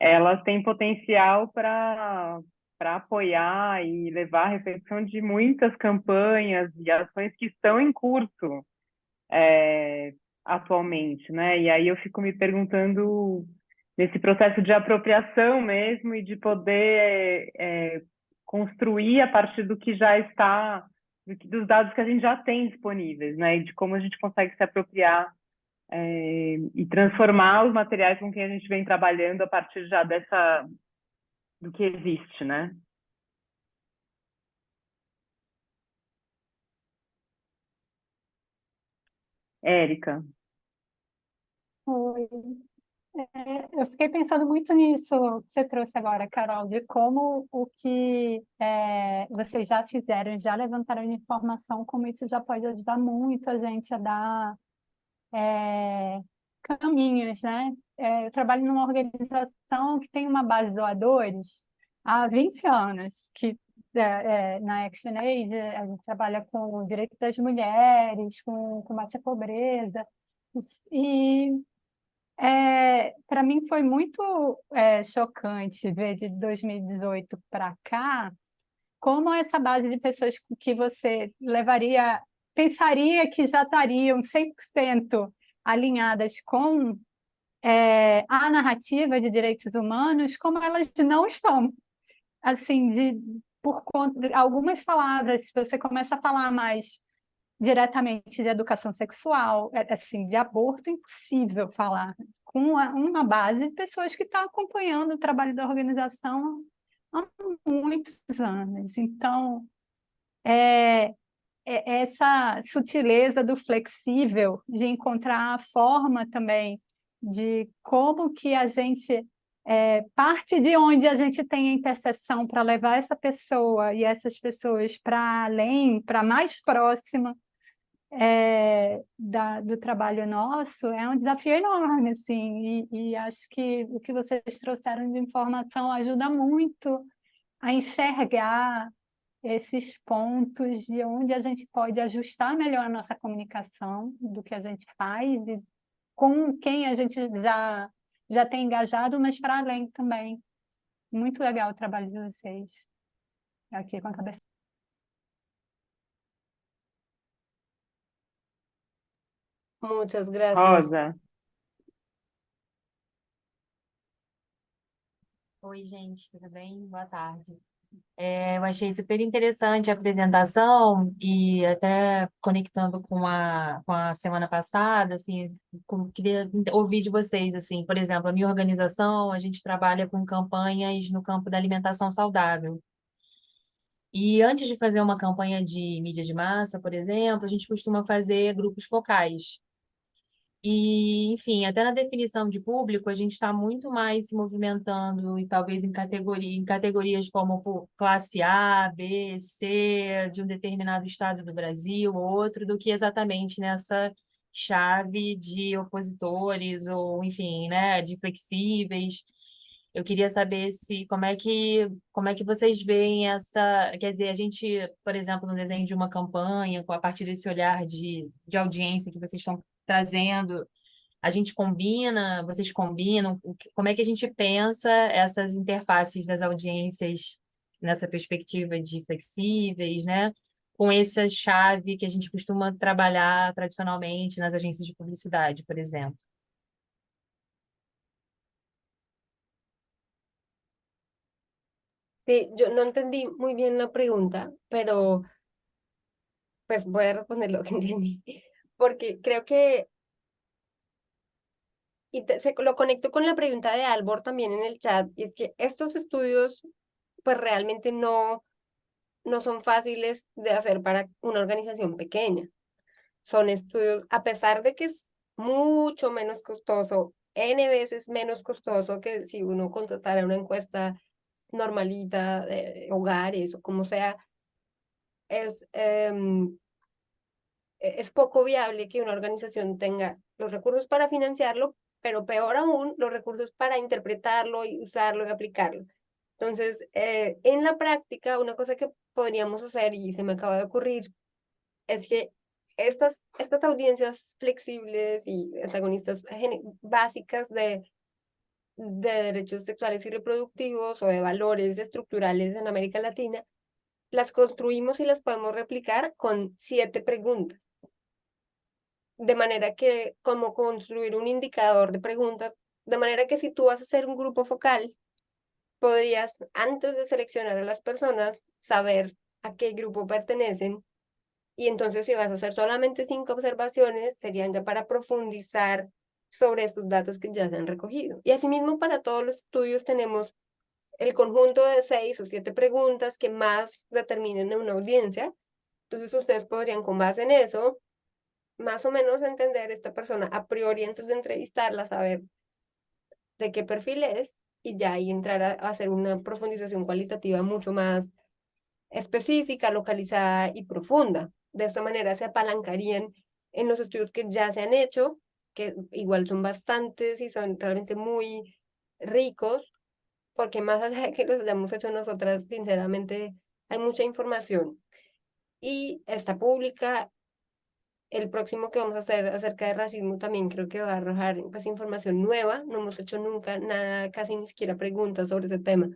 elas têm potencial para apoiar e levar a reflexão de muitas campanhas e ações que estão em curso atualmente, né? E aí eu fico me perguntando nesse processo de apropriação mesmo e de poder construir a partir do que já está, dos dados que a gente já tem disponíveis, né? E de como a gente consegue se apropriar e transformar os materiais com que a gente vem trabalhando a partir já do que existe, né? Érica. Oi. Eu fiquei pensando muito nisso que você trouxe agora, Carol, de como o que vocês já fizeram, já levantaram de informação, como isso já pode ajudar muito a gente a dar caminhos, né? Eu trabalho numa organização que tem uma base de doadores há 20 anos, que na ActionAid a gente trabalha com o direito das mulheres, com combate à pobreza, e para mim foi muito chocante ver de 2018 para cá como essa base de pessoas que você pensaria que já estariam 100% alinhadas com a narrativa de direitos humanos, como elas não estão. Assim, por conta de algumas palavras, se você começa a falar mais diretamente de educação sexual, assim, de aborto, impossível falar com uma base de pessoas que estão acompanhando o trabalho da organização há muitos anos. Então, essa sutileza do flexível, de encontrar a forma também de como que a gente parte de onde a gente tem a interseção para levar essa pessoa e essas pessoas para além, para mais próxima do trabalho nosso, é um desafio enorme, assim, e acho que o que vocês trouxeram de informação ajuda muito a enxergar esses pontos de onde a gente pode ajustar melhor a nossa comunicação, do que a gente faz, e com quem a gente já tem engajado, mas para além também. Muito legal o trabalho de vocês. Aqui com a cabeça. Muchas gracias. Rosa. Oi, gente, tudo bem? Boa tarde. Eu achei super interessante a apresentação e até conectando com a semana passada, assim, queria ouvir de vocês, assim, por exemplo, a minha organização, a gente trabalha com campanhas no campo da alimentação saudável. E antes de fazer uma campanha de mídia de massa, por exemplo, a gente costuma fazer grupos focais. E, enfim, até na definição de público, a gente está muito mais se movimentando e talvez em categorias como pô, classe A, B, C, de um determinado estado do Brasil ou outro, do que exatamente nessa chave de opositores ou, enfim, né, de flexíveis. Eu queria saber se como é que vocês veem essa, quer dizer, a gente, por exemplo, no desenho de uma campanha, a partir desse olhar de audiência que vocês estão trazendo, a gente combina, vocês combinam, como é que a gente pensa essas interfaces das audiências nessa perspectiva de flexíveis, né? Com essa chave que a gente costuma trabalhar tradicionalmente nas agências de publicidade, por exemplo. Sí, yo no entendí muy bien la pregunta, pero pues voy a responder lo que entendí, porque creo que, lo conecto con la pregunta de Albor también en el chat, y es que estos estudios pues realmente no son fáciles de hacer para una organización pequeña. Son estudios, a pesar de que es mucho menos costoso, N veces menos costoso que si uno contratara una encuesta normalita de hogares o como sea, es, es poco viable que una organización tenga los recursos para financiarlo, pero peor aún, los recursos para interpretarlo y usarlo y aplicarlo. Entonces, en la práctica, una cosa que podríamos hacer, y se me acaba de ocurrir, es que estas audiencias flexibles y antagonistas básicas de derechos sexuales y reproductivos o de valores estructurales en América Latina, las construimos y las podemos replicar con 7 preguntas. De manera que, como construir un indicador de preguntas, de manera que si tú vas a hacer un grupo focal, podrías, antes de seleccionar a las personas, saber a qué grupo pertenecen. Y entonces si vas a hacer solamente 5 observaciones, serían ya para profundizar sobre estos datos que ya se han recogido. Y asimismo, para todos los estudios tenemos el conjunto de 6 o 7 preguntas que más determinen una audiencia. Entonces ustedes podrían, con base en eso, más o menos entender esta persona a priori antes de entrevistarla, saber de qué perfil es y ya ahí entrar a hacer una profundización cualitativa mucho más específica, localizada y profunda. De esta manera se apalancarían en los estudios que ya se han hecho, que igual son bastantes y son realmente muy ricos, porque más allá de que los hayamos hecho nosotras, sinceramente, hay mucha información. Y esta pública, el próximo que vamos a hacer acerca de racismo también creo que va a arrojar pues, información nueva. No hemos hecho nunca nada, casi ni siquiera preguntas sobre ese tema.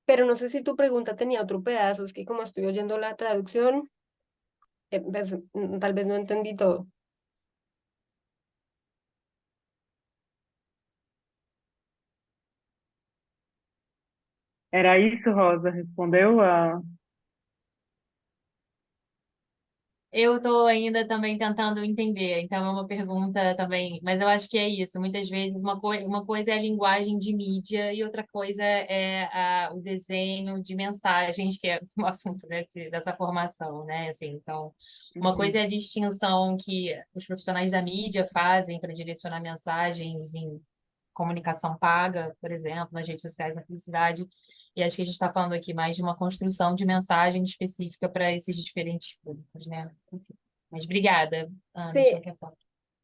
Pero no sé si tu pregunta tenía otro pedazo, es que como estoy oyendo la traducción, pues, tal vez no entendí todo. Era isso, Rosa? Respondeu a. Eu estou ainda também tentando entender, então é uma pergunta também, mas eu acho que é isso. Muitas vezes uma coisa é a linguagem de mídia e outra coisa é o desenho de mensagens, que é o assunto dessa formação, né? Assim, então, uma coisa é a distinção que os profissionais da mídia fazem para direcionar mensagens em comunicação paga, por exemplo, nas redes sociais, na publicidade. E acho que a gente está falando aqui mais de uma construção de mensagem específica para esses diferentes públicos, né? Mas obrigada, Ana, de Sí, qualquer forma.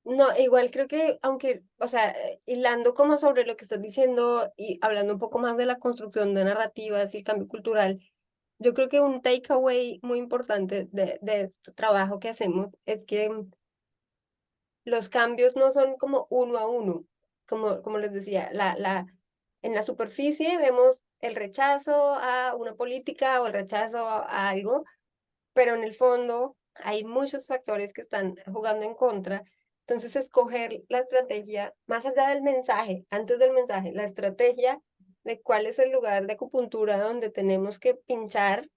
no, igual creo que, aunque, o sea, hilando como sobre lo que estás diciendo y hablando un poco más de la construcción de narrativas y el cambio cultural, yo creo que un takeaway muy importante de este trabajo que hacemos es que los cambios no son como uno a uno, como les decía, en la superficie vemos el rechazo a una política o el rechazo a algo, pero en el fondo hay muchos factores que están jugando en contra. Entonces, escoger la estrategia, más allá del mensaje, antes del mensaje, la estrategia de cuál es el lugar de acupuntura donde tenemos que pinchar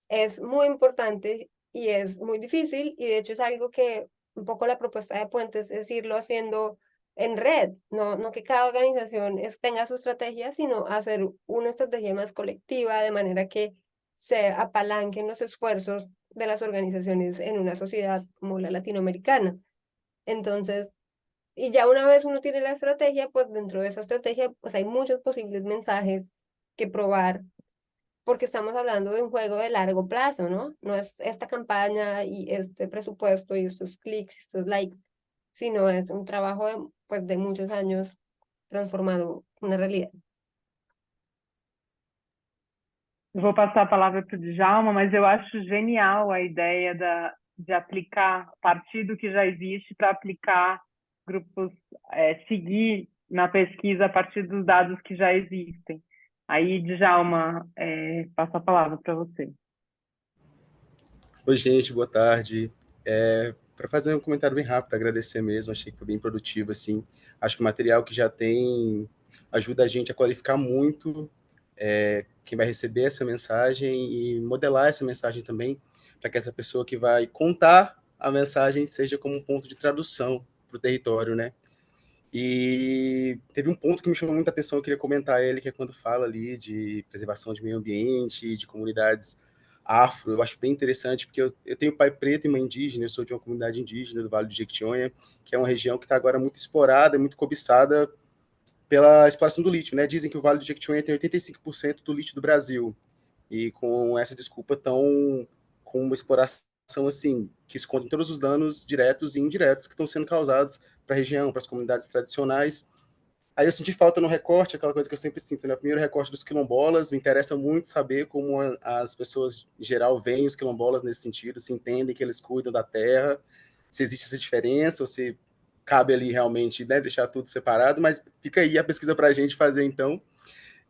es muy importante y es muy difícil, y de hecho es algo que un poco la propuesta de Puentes es irlo haciendo en red, no que cada organización tenga su estrategia, sino hacer una estrategia más colectiva, de manera que se apalanquen los esfuerzos de las organizaciones en una sociedad como la latinoamericana. Entonces, Y ya una vez uno tiene la estrategia, pues dentro de esa estrategia, pues hay muchos posibles mensajes que probar, porque estamos hablando de un juego de largo plazo, ¿no? No es esta campaña y este presupuesto y estos clics, estos likes, sino es un trabajo de, pues, de muchos años transformando una realidad. Eu vou passar a palavra para o Djalma, mas eu acho genial a ideia de aplicar, a partir do que já existe, para aplicar grupos, seguir na pesquisa a partir dos dados que já existem. Aí, Djalma, passo a palavra para você. Oi, gente, boa tarde. Para fazer um comentário bem rápido, agradecer mesmo, achei que foi bem produtivo, assim. Acho que o material que já tem ajuda a gente a qualificar muito quem vai receber essa mensagem e modelar essa mensagem também, para que essa pessoa que vai contar a mensagem seja como um ponto de tradução para o território, né? E teve um ponto que me chamou muita atenção, eu queria comentar ele, que é quando fala ali de preservação de meio ambiente, de comunidades afro. Eu acho bem interessante, porque eu tenho pai preto e mãe indígena, eu sou de uma comunidade indígena do Vale do Jequitinhonha, que é uma região que está agora muito explorada, muito cobiçada pela exploração do lítio, né? Dizem que o Vale do Jequitinhonha tem 85% do lítio do Brasil, e com essa desculpa estão com uma exploração assim, que esconde todos os danos diretos e indiretos que estão sendo causados para a região, para as comunidades tradicionais. Aí eu senti falta no recorte, aquela coisa que eu sempre sinto, né? O primeiro recorte dos quilombolas, me interessa muito saber como as pessoas, em geral, veem os quilombolas nesse sentido, se entendem que eles cuidam da terra, se existe essa diferença, ou se cabe ali realmente, né, deixar tudo separado, mas fica aí a pesquisa para a gente fazer, então.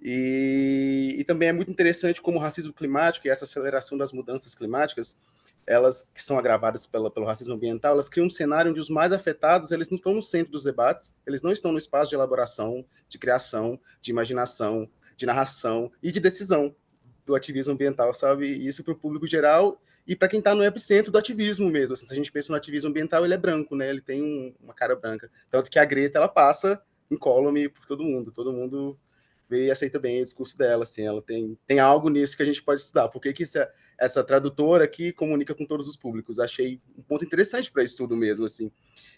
E também é muito interessante como o racismo climático e essa aceleração das mudanças climáticas, elas que são agravadas pelo racismo ambiental, elas criam um cenário onde os mais afetados, eles não estão no centro dos debates, eles não estão no espaço de elaboração, de criação, de imaginação, de narração e de decisão do ativismo ambiental, sabe? E isso para o público geral e para quem está no epicentro do ativismo mesmo. Assim, se a gente pensa no ativismo ambiental, ele é branco, né? Ele tem uma cara branca. Tanto que a Greta, ela passa incólume por todo mundo vê e aceita bem o discurso dela, assim, ela tem algo nisso que a gente pode estudar. Por que essa tradutora aqui comunica com todos os públicos? Achei um ponto interessante para estudo mesmo, assim.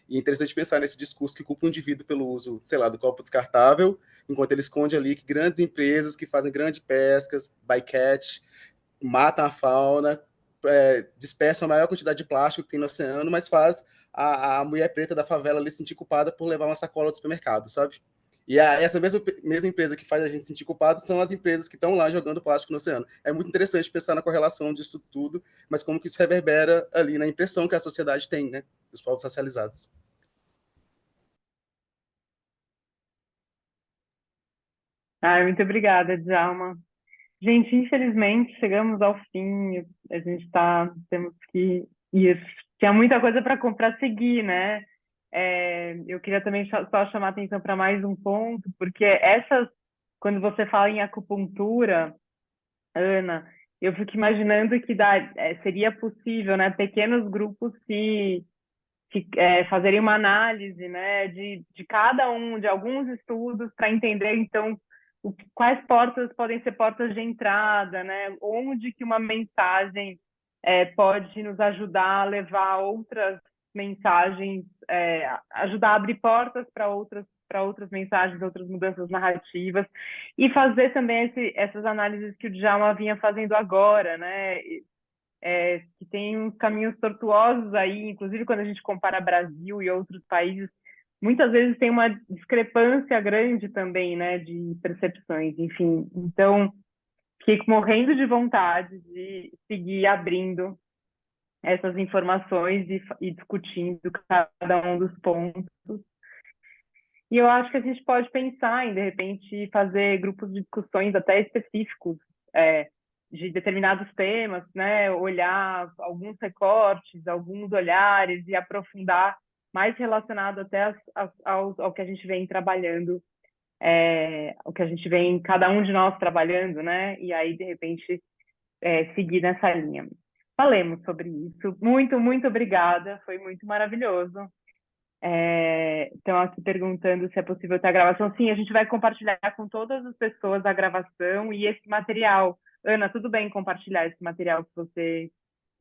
E interessante pensar nesse discurso que culpa o indivíduo pelo uso, sei lá, do copo descartável, enquanto ele esconde ali que grandes empresas que fazem grandes pescas, bycatch, matam a fauna, dispersam a maior quantidade de plástico que tem no oceano, mas faz a mulher preta da favela ali se sentir culpada por levar uma sacola do supermercado, sabe? E essa mesma empresa que faz a gente sentir culpado são as empresas que estão lá jogando plástico no oceano. É muito interessante pensar na correlação disso tudo, mas como que isso reverbera ali na impressão que a sociedade tem, né, dos povos racializados. Ai, muito obrigada, Djalma. Gente, infelizmente chegamos ao fim. A gente temos que ir. Tinha muita coisa para seguir, né? Eu queria também só chamar a atenção para mais um ponto, porque quando você fala em acupuntura, Ana, eu fico imaginando que seria possível, né, pequenos grupos fazerem uma análise, né, de cada de alguns estudos para entender, então, quais portas podem ser portas de entrada, né, onde que uma mensagem pode nos ajudar a levar outras mensagens, ajudar a abrir portas para outras mensagens, outras mudanças narrativas, e fazer também essas análises que o Djalma vinha fazendo agora, né? Que tem uns caminhos tortuosos aí, inclusive quando a gente compara Brasil e outros países, muitas vezes tem uma discrepância grande também, né, de percepções, enfim. Então, fico morrendo de vontade de seguir abrindo essas informações e discutindo cada um dos pontos. E eu acho que a gente pode pensar em, de repente, fazer grupos de discussões até específicos de determinados temas, né? Olhar alguns recortes, alguns olhares e aprofundar mais relacionado até ao que a gente vem trabalhando, o que a gente vem, cada um de nós trabalhando, né? E aí, de repente, seguir nessa linha. Falemos sobre isso. Muito, muito obrigada. Foi muito maravilhoso. Estão aqui perguntando se é possível ter a gravação. Sim, a gente vai compartilhar com todas as pessoas a gravação e esse material. Ana, tudo bem compartilhar esse material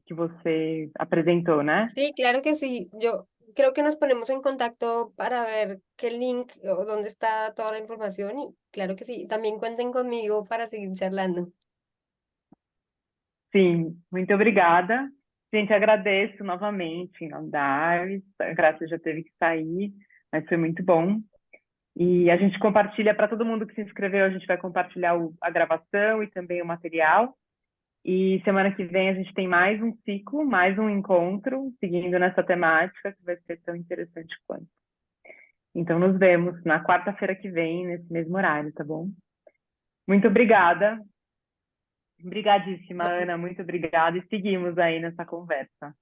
que você apresentou, né? Sí, claro que sí. creo que nos ponemos en contacto para ver qué link o dónde está toda la información y claro que sí, también cuenten conmigo para seguir charlando. Sim, muito obrigada. Gente, agradeço novamente em nome da Iris. A Graça já teve que sair, mas foi muito bom. E a gente compartilha para todo mundo que se inscreveu, a gente vai compartilhar a gravação e também o material. E semana que vem a gente tem mais um ciclo, mais um encontro, seguindo nessa temática, que vai ser tão interessante quanto. Então, nos vemos na quarta-feira que vem, nesse mesmo horário, tá bom? Muito obrigada. Obrigadíssima, Ana, muito obrigada. E seguimos aí nessa conversa.